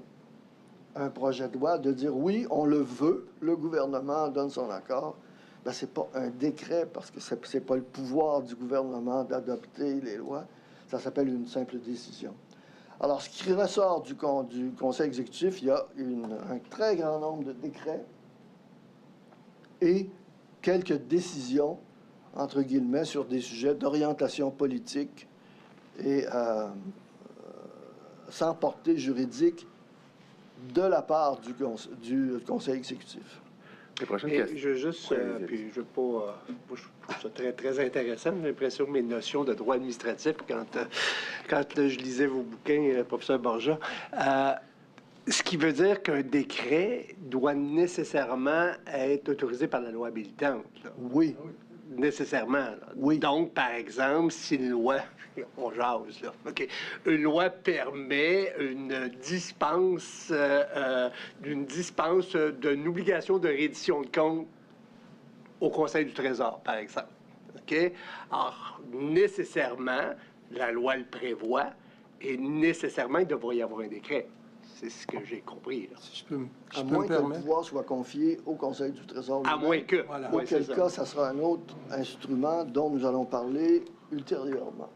un projet de loi, de dire oui, on le veut, le gouvernement donne son accord, ben, ce n'est pas un décret parce que ce n'est pas le pouvoir du gouvernement d'adopter les lois, ça s'appelle une simple décision. Alors, ce qui ressort du Conseil exécutif, il y a un très grand nombre de décrets et quelques décisions, entre guillemets, sur des sujets d'orientation politique et sans portée juridique de la part du Conseil exécutif. Les prochaines Et questions. je veux juste, puis je veux pas, moi, je trouve ça très, très intéressant. J'ai l'impression que mes notions de droit administratif, quand je lisais vos bouquins, professeur Borja, ce qui veut dire qu'un décret doit nécessairement être autorisé par la loi habilitante. Là. Oui. Nécessairement. Là. Oui. Donc, par exemple, si une loi, on jase, là, OK, une loi permet une dispense d'une obligation de reddition de compte au Conseil du Trésor, par exemple. OK? Alors, nécessairement, la loi le prévoit et nécessairement, il devrait y avoir un décret. C'est ce que j'ai compris. Là. Si je peux À me moins que le permettre. pouvoir soit confié au Conseil du Trésor. À moins que. Voilà. Oui, Auquel c'est cas, ça sera un autre instrument dont nous allons parler ultérieurement.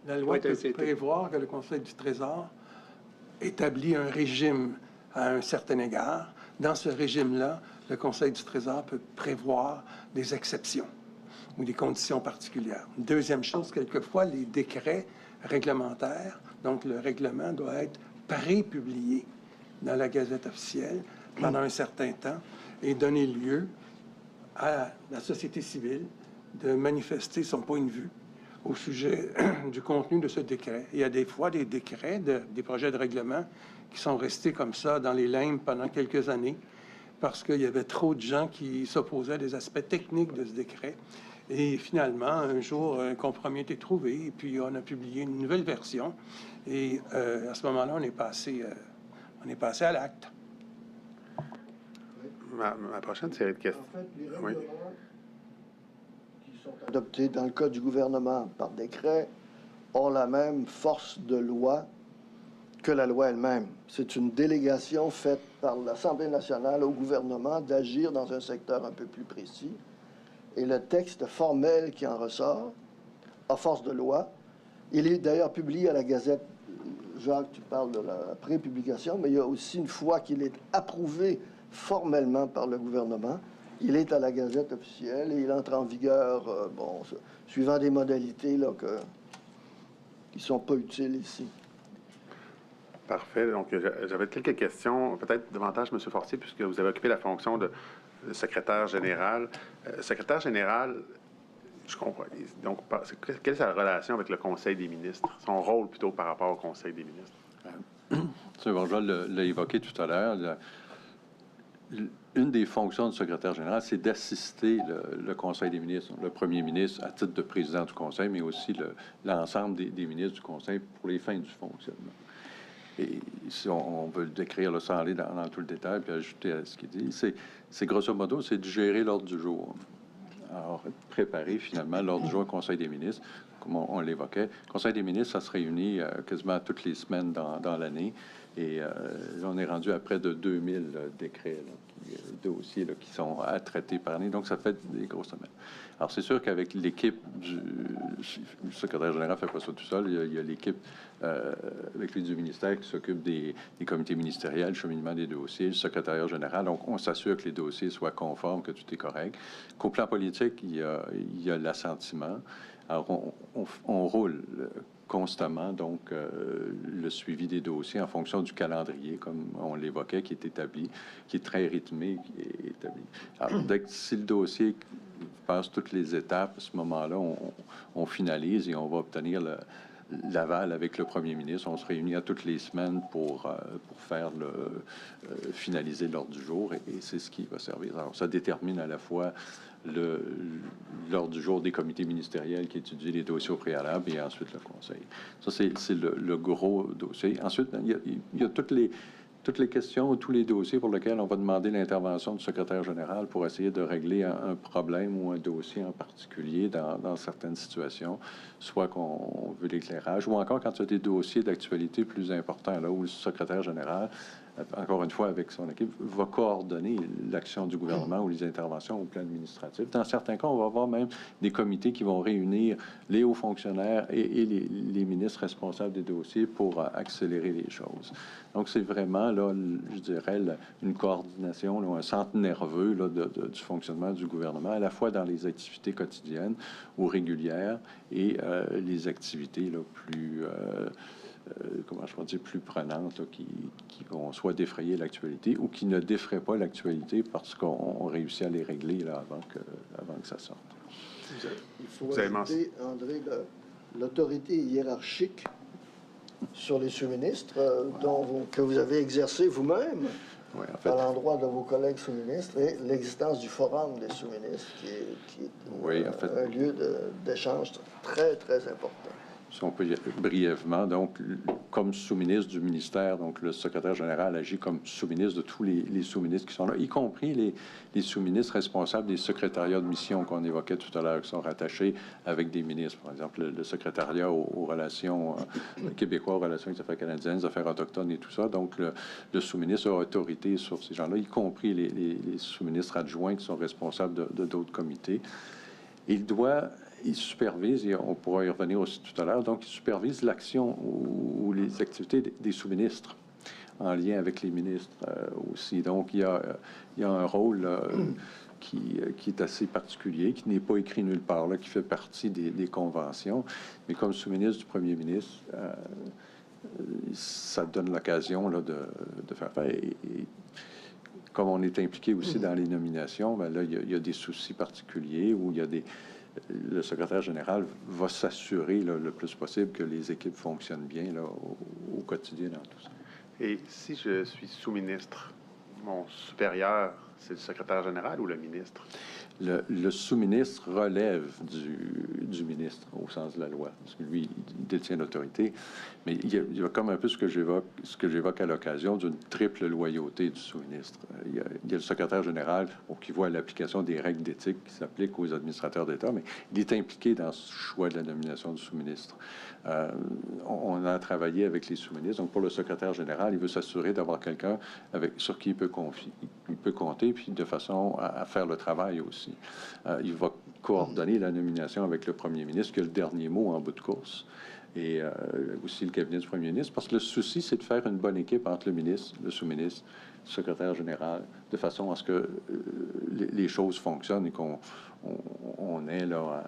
La loi Oui, peut c'est- prévoir que le Conseil du Trésor établit un régime à un certain égard. Dans ce régime-là, le Conseil du Trésor peut prévoir des exceptions ou des conditions particulières. Deuxième chose, quelquefois, les décrets réglementaires, donc le règlement doit être pré-publié dans la Gazette officielle pendant un certain temps et donner lieu à la société civile de manifester son point de vue au sujet du contenu de ce décret. Il y a des fois des décrets, des projets de règlement qui sont restés comme ça dans les limbes pendant quelques années parce qu'il y avait trop de gens qui s'opposaient à des aspects techniques de ce décret. Et finalement, un jour, un compromis a été trouvé et puis on a publié une nouvelle version. Et à ce moment-là, on est passé à l'acte. Ma prochaine série de questions. En fait, les Oui. règlements qui sont adoptés dans le cas du gouvernement par décret ont la même force de loi que la loi elle-même. C'est une délégation faite par l'Assemblée nationale au gouvernement d'agir dans un secteur un peu plus précis. Et le texte formel qui en ressort a force de loi. Il est d'ailleurs publié à la Gazette. Jacques, tu parles de la prépublication, mais il y a aussi une fois qu'il est approuvé formellement par le gouvernement, il est à la Gazette officielle et il entre en vigueur, suivant des modalités là, qui ne sont pas utiles ici. Parfait. Donc, j'avais quelques questions, peut-être davantage, M. Fortier, puisque vous avez occupé la fonction de secrétaire général. Secrétaire général, je comprends. Donc, quelle est sa relation avec le Conseil des ministres? Son rôle, plutôt, par rapport au Conseil des ministres? M. Bourgeois l'a évoqué tout à l'heure. une des fonctions du secrétaire général, c'est d'assister le Conseil des ministres, le premier ministre à titre de président du Conseil, mais aussi l'ensemble des ministres du Conseil pour les fins du fonctionnement. Et si on veut le décrire, là, sans aller dans tout le détail, puis ajouter à ce qu'il dit, c'est grosso modo, c'est de gérer l'ordre du jour. Alors, préparer finalement l'ordre du jour au Conseil des ministres, comme on l'évoquait. Le Conseil des ministres, ça se réunit quasiment toutes les semaines dans l'année. Et on est rendu à près de 2000 décrets, dossiers qui sont à traiter par année. Donc, ça fait des grosses semaines. Alors, c'est sûr qu'avec l'équipe le secrétaire général ne fait pas ça tout seul. Il y a l'équipe avec lui du ministère qui s'occupe des comités ministériels, le cheminement des dossiers, le secrétariat général. Donc, on s'assure que les dossiers soient conformes, que tout est correct. Qu'au plan politique, il y a l'assentiment. Alors, on roule constamment, donc, le suivi des dossiers en fonction du calendrier, comme on l'évoquait, qui est établi, qui est très rythmé, qui est établi. Alors, si le dossier passe toutes les étapes, à ce moment-là, on finalise et on va obtenir l'aval avec le premier ministre. On se réunit à toutes les semaines pour faire finaliser l'ordre du jour et c'est ce qui va servir. Alors, ça détermine à la fois l'ordre du jour des comités ministériels qui étudient les dossiers au préalable et ensuite le Conseil. Ça, c'est le gros dossier. Ensuite, il y a toutes les questions, tous les dossiers pour lesquels on va demander l'intervention du secrétaire général pour essayer de régler un problème ou un dossier en particulier dans certaines situations, soit qu'on veut l'éclairage, ou encore quand il y a des dossiers d'actualité plus importants, là où le secrétaire général, encore une fois avec son équipe, va coordonner l'action du gouvernement ou les interventions au plan administratif. Dans certains cas, on va avoir même des comités qui vont réunir les hauts fonctionnaires et les ministres responsables des dossiers pour accélérer les choses. Donc, c'est vraiment, là, je dirais, une coordination, là, un centre nerveux là, du fonctionnement du gouvernement, à la fois dans les activités quotidiennes ou régulières et les activités là, plus... comment je pourrais dire, plus prenantes, là, qui vont soit défrayer l'actualité ou qui ne défraient pas l'actualité parce qu'on réussit à les régler là, avant que ça sorte. Il faut ajouter, André, l'autorité hiérarchique sur les sous-ministres que vous avez exercé vous-même oui, en fait, à l'endroit de vos collègues sous-ministres et l'existence du forum des sous-ministres qui est oui, en fait, un lieu d'échange très, très important. Si on peut dire brièvement, donc, comme sous-ministre du ministère, donc le secrétaire général agit comme sous-ministre de tous les sous-ministres qui sont là, y compris les sous-ministres responsables des secrétariats de mission qu'on évoquait tout à l'heure, qui sont rattachés avec des ministres. Par exemple, le secrétariat aux relations québécois, aux relations avec les affaires canadiennes, les affaires autochtones et tout ça. Donc, le sous-ministre a autorité sur ces gens-là, y compris les sous-ministres adjoints qui sont responsables de d'autres comités. Il supervise, et on pourra y revenir aussi tout à l'heure, donc il supervise l'action ou les activités des sous-ministres en lien avec les ministres aussi. Donc, il y a un rôle qui est assez particulier, qui n'est pas écrit nulle part, là, qui fait partie des conventions. Mais comme sous-ministre du premier ministre, ça donne l'occasion là, de faire faire. Et comme on est impliqué aussi dans les nominations, bien là, il y a des soucis particuliers où il y a le secrétaire général va s'assurer le plus possible que les équipes fonctionnent bien là, au quotidien dans tout ça. Et si je suis sous-ministre, mon supérieur, c'est le secrétaire général ou le ministre? Le sous-ministre relève du ministre au sens de la loi, parce que lui, il détient l'autorité. Mais il y a comme un peu ce que j'évoque à l'occasion d'une triple loyauté du sous-ministre. Il y a le secrétaire général qui voit l'application des règles d'éthique qui s'appliquent aux administrateurs d'État, mais il est impliqué dans ce choix de la nomination du sous-ministre. On a travaillé avec les sous-ministres. Donc, pour le secrétaire général, il veut s'assurer d'avoir quelqu'un sur qui il peut compter, puis de façon à faire le travail aussi. Il va coordonner la nomination avec le premier ministre, qui a le dernier mot en bout de course, et aussi le cabinet du premier ministre, parce que le souci, c'est de faire une bonne équipe entre le ministre, le sous-ministre, le secrétaire général, de façon à ce que les choses fonctionnent et qu'on on ait, là,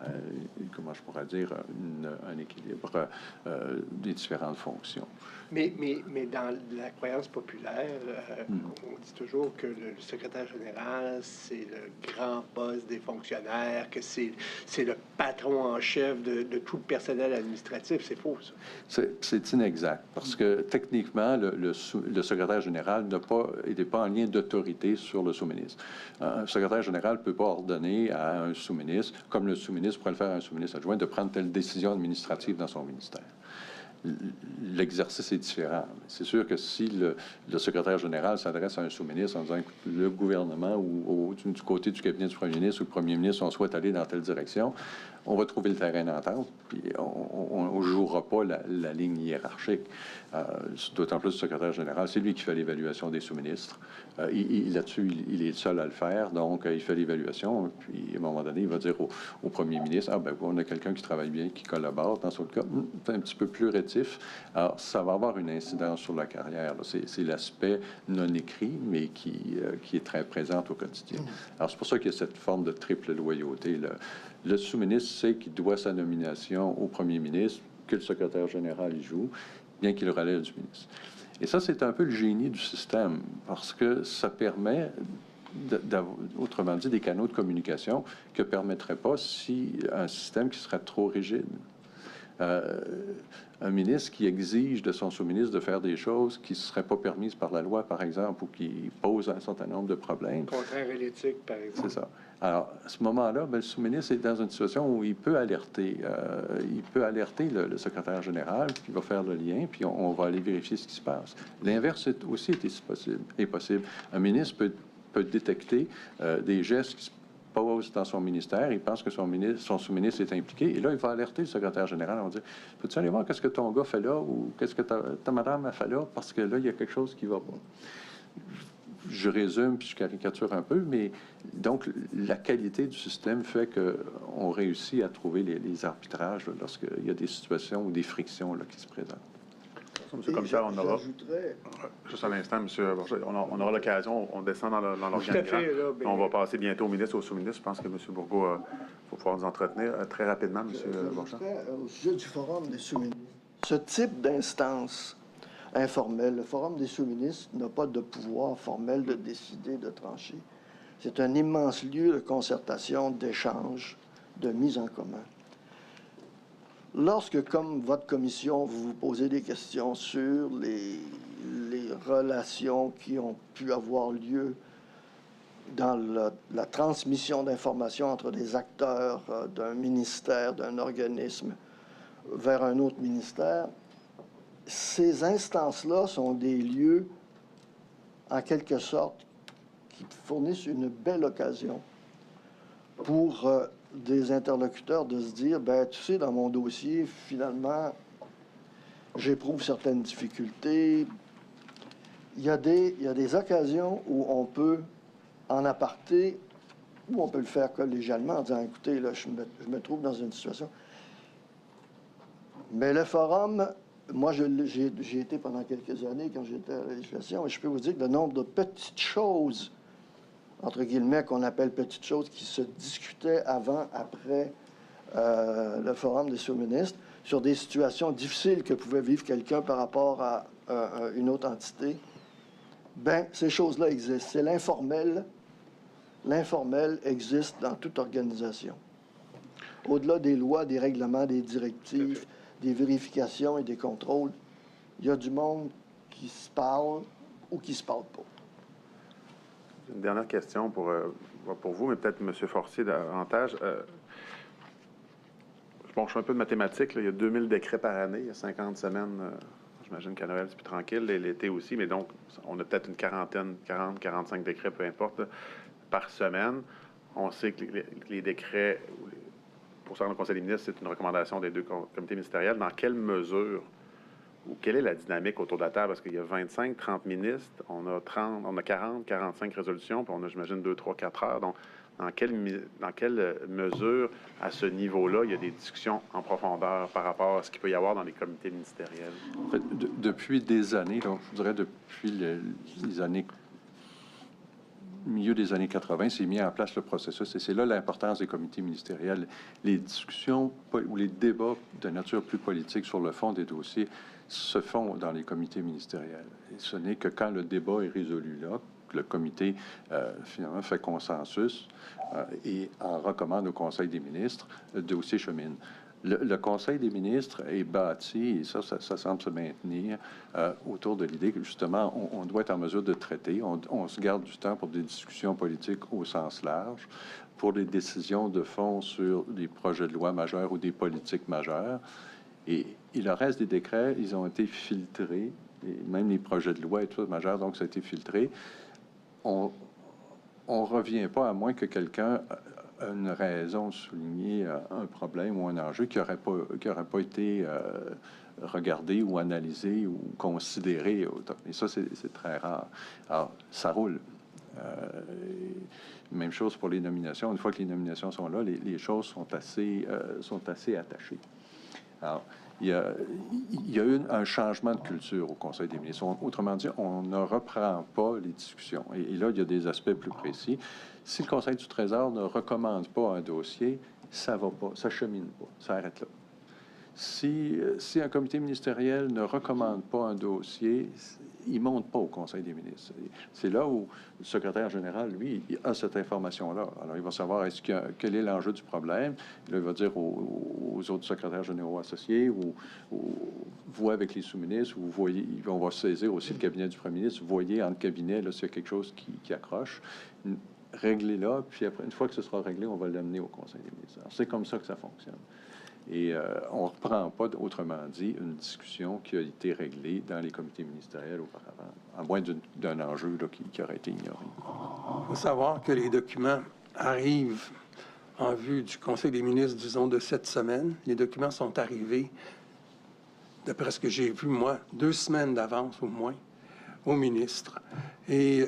comment je pourrais dire, un équilibre des différentes fonctions. Mais dans la croyance populaire, on dit toujours que le secrétaire général, c'est le grand boss des fonctionnaires, que c'est le patron en chef de tout le personnel administratif. C'est faux, ça. C'est inexact, parce que techniquement, le secrétaire général n'était pas en lien d'autorité sur le sous-ministre. Un secrétaire général ne peut pas ordonner à un sous-ministre, comme le sous-ministre pourrait le faire à un sous-ministre adjoint, de prendre telle décision administrative dans son ministère. L'exercice est différent. C'est sûr que si le secrétaire général s'adresse à un sous-ministre en disant écoute, le gouvernement ou du côté du cabinet du premier ministre ou du premier ministre, on souhaite aller dans telle direction, on va trouver le terrain d'entente, puis on ne jouera pas la ligne hiérarchique. D'autant plus le secrétaire général, c'est lui qui fait l'évaluation des sous-ministres. Là-dessus, il est le seul à le faire, donc il fait l'évaluation, puis à un moment donné, il va dire au premier ministre, ah ben on a quelqu'un qui travaille bien, qui collabore, dans ce cas, c'est un petit peu plus rétif. Alors, ça va avoir une incidence sur la carrière. C'est l'aspect non écrit, mais qui est très présent au quotidien. Alors, c'est pour ça qu'il y a cette forme de triple loyauté. Le sous-ministre sait qu'il doit sa nomination au premier ministre, que le secrétaire général y joue, bien qu'il relève du ministre. Et ça, c'est un peu le génie du système, parce que ça permet, autrement dit, des canaux de communication que ne permettrait pas si un système qui serait trop rigide. Un ministre qui exige de son sous-ministre de faire des choses qui ne seraient pas permises par la loi, par exemple, ou qui posent un certain nombre de problèmes. Contraire à l'éthique, par exemple. C'est ça. Alors, à ce moment-là, le sous-ministre est dans une situation où il peut alerter. Il peut alerter le secrétaire général, qui va faire le lien, puis on va aller vérifier ce qui se passe. L'inverse aussi est possible. Un ministre peut détecter des gestes qui se pose dans son ministère, il pense que son sous-ministre est impliqué, et là, il va alerter le secrétaire général, on va dire, peux-tu aller voir qu'est-ce que ton gars fait là, ou qu'est-ce que ta madame a fait là, parce que là, il y a quelque chose qui va pas. Je résume, puis je caricature un peu, mais donc, la qualité du système fait qu'on réussit à trouver les arbitrages lorsqu'il y a des situations ou des frictions qui se présentent. Monsieur le commissaire, on aura... Juste un instant, monsieur, on aura l'occasion, on descend dans l'organigramme. On va passer bientôt au ministre, au sous-ministre. Je pense que M. Bourgault va pouvoir nous entretenir très rapidement, M. Bourgeat. Au sujet du Forum des sous-ministres, ce type d'instance informelle, le Forum des sous-ministres n'a pas de pouvoir formel de décider, de trancher. C'est un immense lieu de concertation, d'échange, de mise en commun. Lorsque, comme votre commission, vous vous posez des questions sur les relations qui ont pu avoir lieu dans la transmission d'informations entre des acteurs d'un ministère, d'un organisme, vers un autre ministère, ces instances-là sont des lieux, en quelque sorte, qui fournissent une belle occasion pour des interlocuteurs de se dire, ben tu sais, dans mon dossier, finalement, j'éprouve certaines difficultés. Il y a des occasions où on peut, en aparté, ou on peut le faire collégialement en disant, écoutez, là, je me trouve dans une situation. Mais le forum, moi, j'ai été pendant quelques années quand j'étais à la législation, et je peux vous dire que le nombre de petites choses, entre guillemets, qu'on appelle petites choses, qui se discutaient avant, après le Forum des sous-ministres, sur des situations difficiles que pouvait vivre quelqu'un par rapport à une autre entité, bien, ces choses-là existent. C'est l'informel. L'informel existe dans toute organisation. Au-delà des lois, des règlements, des directives, des vérifications et des contrôles, il y a du monde qui se parle ou qui se parle pas. Une dernière question pour vous, mais peut-être M. Forcier davantage. Bon, je suis un peu de mathématiques. Là. Il y a 2000 décrets par année. Il y a 50 semaines. J'imagine qu'à Noël, c'est plus tranquille. Et l'été aussi. Mais donc, on a peut-être une quarantaine, 40, 45 décrets, peu importe, là, par semaine. On sait que les décrets, pour ça, le Conseil des ministres, c'est une recommandation des deux comités ministériels. Dans quelle mesure ou quelle est la dynamique autour de la table? Parce qu'il y a 25, 30 ministres, on a 40, 45 résolutions, puis on a, j'imagine, 2, 3, 4 heures. Donc, dans quelle mesure, à ce niveau-là, il y a des discussions en profondeur par rapport à ce qu'il peut y avoir dans les comités ministériels? En fait, depuis des années, donc je dirais depuis les années milieu des années 80, s'est mis en place le processus. Et c'est là l'importance des comités ministériels. Les discussions ou les débats de nature plus politique sur le fond des dossiers se font dans les comités ministériels. Et ce n'est que quand le débat est résolu là, que le comité, finalement, fait consensus et en recommande au Conseil des ministres, le dossier chemine. Le Conseil des ministres est bâti, et ça semble se maintenir, autour de l'idée que, justement, on doit être en mesure de traiter. On se garde du temps pour des discussions politiques au sens large, pour des décisions de fond sur des projets de loi majeurs ou des politiques majeures. Et le reste des décrets, ils ont été filtrés, et même les projets de loi et tout majeurs, donc ça a été filtré. On revient pas, à moins que quelqu'un une raison de souligner un problème ou un enjeu qui n'aurait pas été regardé ou analysé ou considéré. Et ça, c'est très rare. Alors, ça roule. Même chose pour les nominations. Une fois que les nominations sont là, les choses sont assez attachées. Alors, il y a eu un changement de culture au Conseil des ministres. Autrement dit, on ne reprend pas les discussions. Et là, il y a des aspects plus précis. Si le Conseil du Trésor ne recommande pas un dossier, ça va pas, ça chemine pas, ça arrête là. Si un comité ministériel ne recommande pas un dossier, il ne monte pas au Conseil des ministres. C'est là où le secrétaire général, lui, il a cette information-là. Alors, il va savoir quel est l'enjeu du problème. Là, il va dire aux autres secrétaires généraux associés ou vous avec les sous-ministres, vous voyez, on va saisir aussi le cabinet du premier ministre. Vous voyez entre cabinets, là, s'il y a quelque chose qui accroche, réglez-la, puis après, une fois que ce sera réglé, on va l'amener au Conseil des ministres. Alors, c'est comme ça que ça fonctionne. Et on ne reprend pas, autrement dit, une discussion qui a été réglée dans les comités ministériels auparavant, à moins d'un enjeu là, qui aurait été ignoré. Il faut savoir que les documents arrivent en vue du Conseil des ministres, disons, de cette semaine. Les documents sont arrivés, d'après ce que j'ai vu, moi, 2 semaines d'avance au moins, au ministre. Et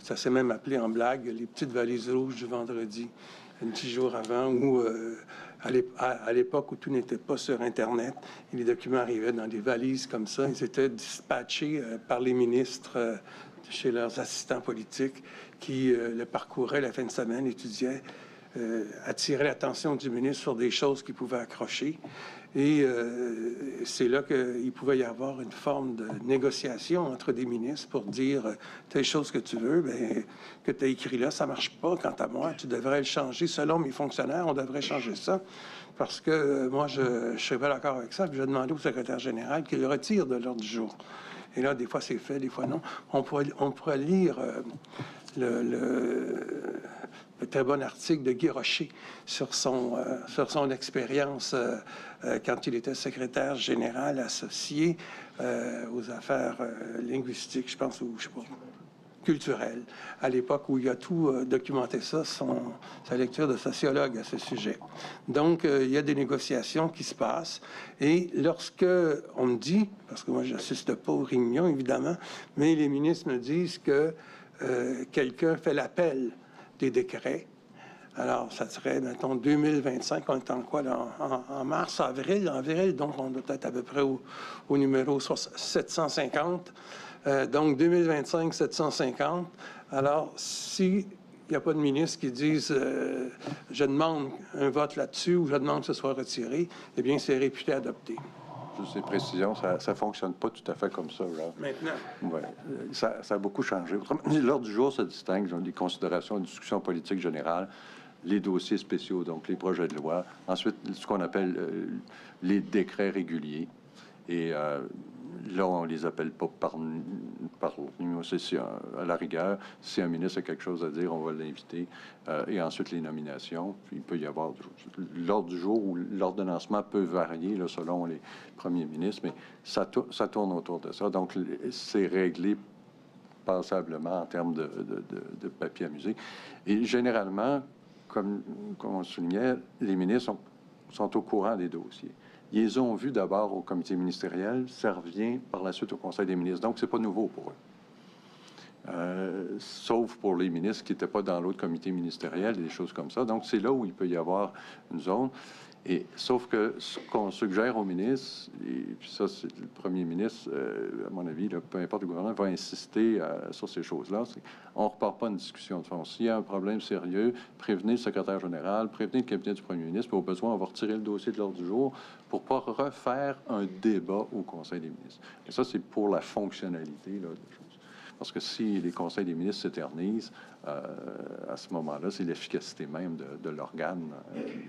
ça s'est même appelé en blague les petites valises rouges du vendredi, un petit jour avant, où à l'époque où tout n'était pas sur Internet, et les documents arrivaient dans des valises comme ça. Ils étaient dispatchés par les ministres chez leurs assistants politiques qui le parcouraient la fin de semaine, étudiaient, attiraient l'attention du ministre sur des choses qui pouvaient accrocher. Et c'est là qu'il pouvait y avoir une forme de négociation entre des ministres pour dire telle chose que tu veux, bien, que tu as écrit là, ça ne marche pas quant à moi, tu devrais le changer. Selon mes fonctionnaires, on devrait changer ça parce que moi, je ne serais pas d'accord avec ça. Puis je demandé au secrétaire général qu'il le retire de l'ordre du jour. Et là, des fois, c'est fait, des fois, non. On pourrait lire le très bon article de Guy Rocher sur son expérience quand il était secrétaire général associé aux affaires linguistiques, je pense, ou je sais pas, culturelles, à l'époque où il a tout documenté ça, sa lecture de sociologue à ce sujet. Donc, il y a des négociations qui se passent. Et lorsque on me dit, parce que moi, je n'assiste pas aux réunions, évidemment, mais les ministres me disent que quelqu'un fait l'appel des décrets. Alors, ça serait, mettons, 2025. On est en quoi, là? En mars, avril, donc on doit être à peu près au numéro 750. Donc, 2025, 750. Alors, s'il n'y a pas de ministre qui dise je demande un vote là-dessus ou je demande que ce soit retiré, eh bien, c'est réputé adopté. Juste ces précisions, ça ne fonctionne pas tout à fait comme ça. Là. Maintenant? Oui, ça a beaucoup changé. L'ordre du jour se distingue des considérations, une discussion politique générale, les dossiers spéciaux, donc les projets de loi. Ensuite, ce qu'on appelle les décrets réguliers. Et là, on les appelle pas par numéro. À la rigueur, si un ministre a quelque chose à dire, on va l'inviter. Et ensuite, les nominations. Puis, il peut y avoir l'ordre du jour ou l'ordonnancement peut varier là, selon les premiers ministres, mais ça tourne autour de ça. Donc, c'est réglé passablement en termes de papier à musique. Et généralement, comme on soulignait, les ministres sont au courant des dossiers. Ils les ont vus d'abord au comité ministériel, ça revient par la suite au Conseil des ministres. Donc, c'est pas nouveau pour eux. Sauf pour les ministres qui n'étaient pas dans l'autre comité ministériel, des choses comme ça. Donc, c'est là où il peut y avoir une zone. Et, sauf que ce qu'on suggère au ministre, et puis ça, c'est le premier ministre, à mon avis, là, peu importe le gouvernement, va insister sur ces choses-là. On ne repart pas une discussion de fond. S'il y a un problème sérieux, prévenez le secrétaire général, prévenez le cabinet du premier ministre, puis au besoin, on va retirer le dossier de l'ordre du jour pour ne pas refaire un débat au Conseil des ministres. Et ça, c'est pour la fonctionnalité là, des choses. Parce que si les conseils des ministres s'éternisent, à ce moment-là, c'est l'efficacité même de l'organe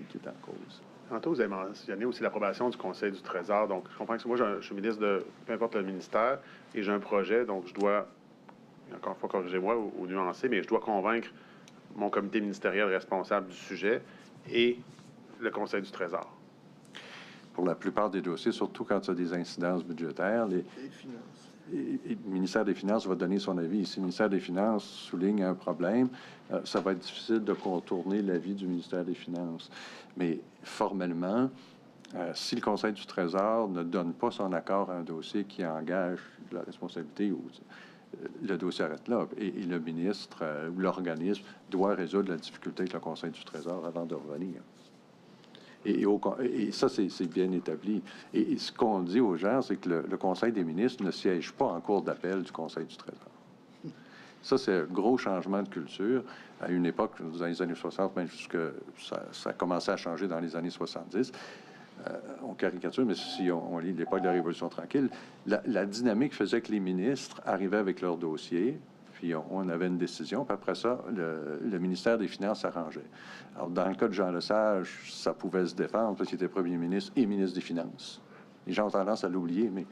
qui est en cause. Tantôt, vous avez mentionné aussi l'approbation du Conseil du Trésor. Donc, je comprends que moi, je suis ministre de peu importe le ministère et j'ai un projet, donc je dois, encore une fois, corrigez-moi ou nuancer, mais je dois convaincre mon comité ministériel responsable du sujet et le Conseil du Trésor. Pour la plupart des dossiers, surtout quand il y a des incidences budgétaires, le ministère des Finances va donner son avis. Si le ministère des Finances souligne un problème, ça va être difficile de contourner l'avis du ministère des Finances. Mais formellement, si le Conseil du Trésor ne donne pas son accord à un dossier qui engage la responsabilité, le dossier arrête là. Et le ministre ou l'organisme doit résoudre la difficulté avec le Conseil du Trésor avant de revenir. Et ça, c'est bien établi. Et ce qu'on dit aux gens, c'est que le Conseil des ministres ne siège pas en cour d'appel du Conseil du Trésor. Ça, c'est un gros changement de culture. À une époque, dans les années 60, même jusque ça a commencé à changer dans les années 70. On caricature, mais si on lit l'époque de la Révolution tranquille, la dynamique faisait que les ministres arrivaient avec leur dossier, puis on avait une décision, puis après ça, le ministère des Finances s'arrangeait. Alors, dans le cas de Jean Lesage, ça pouvait se défendre, parce qu'il était premier ministre et ministre des Finances. Les gens ont tendance à l'oublier, mais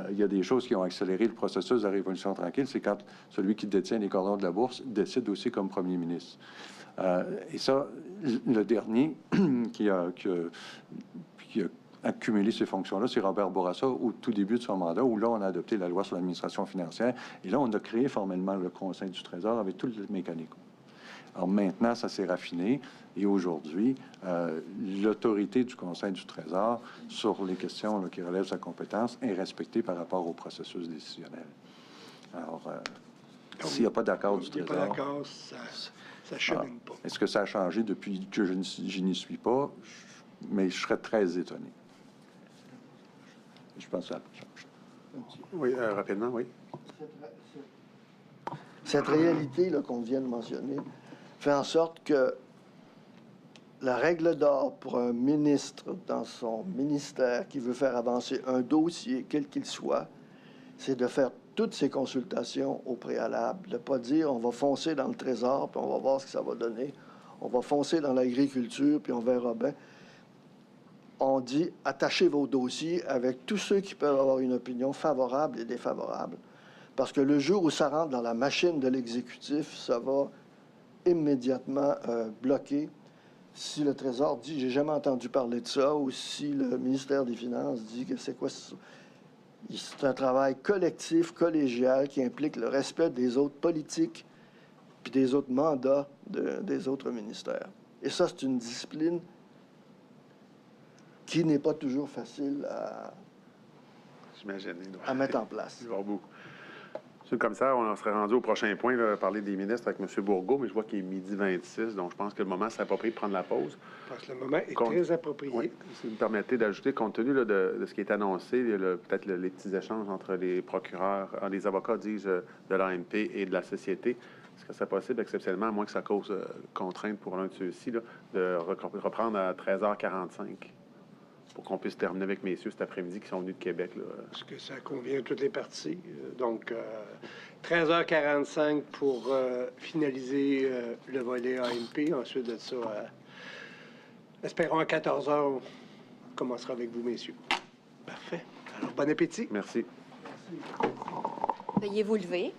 il y a des choses qui ont accéléré le processus de la Révolution tranquille, c'est quand celui qui détient les cordons de la bourse décide aussi comme premier ministre. Et ça, le dernier qui a accumulé ces fonctions-là, c'est Robert Bourassa au tout début de son mandat, où là, on a adopté la loi sur l'administration financière, et là, on a créé formellement le Conseil du Trésor avec tous les mécanismes. Alors maintenant, ça s'est raffiné, et aujourd'hui, l'autorité du Conseil du Trésor sur les questions là, qui relèvent de sa compétence est respectée par rapport au processus décisionnel. Alors, s'il n'y a pas d'accord du Trésor... Il n'y a pas d'accord, ça ne chemine pas. Est-ce que ça a changé depuis que je n'y suis pas? Mais je serais très étonné. Je pense que ça change. Oui, rapidement, oui. Cette réalité qu'on vient de mentionner fait en sorte que la règle d'or pour un ministre dans son ministère qui veut faire avancer un dossier, quel qu'il soit, c'est de faire toutes ces consultations au préalable, de ne pas dire on va foncer dans le Trésor puis on va voir ce que ça va donner, on va foncer dans l'agriculture puis on verra bien. On dit attachez vos dossiers avec tous ceux qui peuvent avoir une opinion favorable et défavorable. Parce que le jour où ça rentre dans la machine de l'exécutif, ça va immédiatement bloquer. Si le Trésor dit j'ai jamais entendu parler de ça, ou si le ministère des Finances dit que c'est quoi ça? C'est un travail collectif, collégial, qui implique le respect des autres politiques puis des autres mandats des autres ministères. Et ça, c'est une discipline qui n'est pas toujours facile à mettre en place. Monsieur le commissaire, on serait rendu au prochain point, là, parler des ministres avec M. Bourgault, mais je vois qu'il est 12h26, donc je pense que le moment c'est approprié de prendre la pause. Je pense que le moment est très approprié. Oui, si vous me permettez d'ajouter, compte tenu là, de ce qui est annoncé, peut-être les petits échanges entre les procureurs, les avocats, dis-je, de l'AMP et de la société, est-ce que c'est possible, exceptionnellement, à moins que ça cause contrainte pour l'un de ceux-ci, là, de reprendre à 13h45? Pour qu'on puisse terminer avec messieurs cet après-midi qui sont venus de Québec. Est-ce que ça convient à toutes les parties? Donc, 13h45 pour finaliser le volet AMP. Ensuite de ça, espérons à 14h, on commencera avec vous, messieurs. Parfait. Alors, bon appétit. Merci. Veuillez vous lever.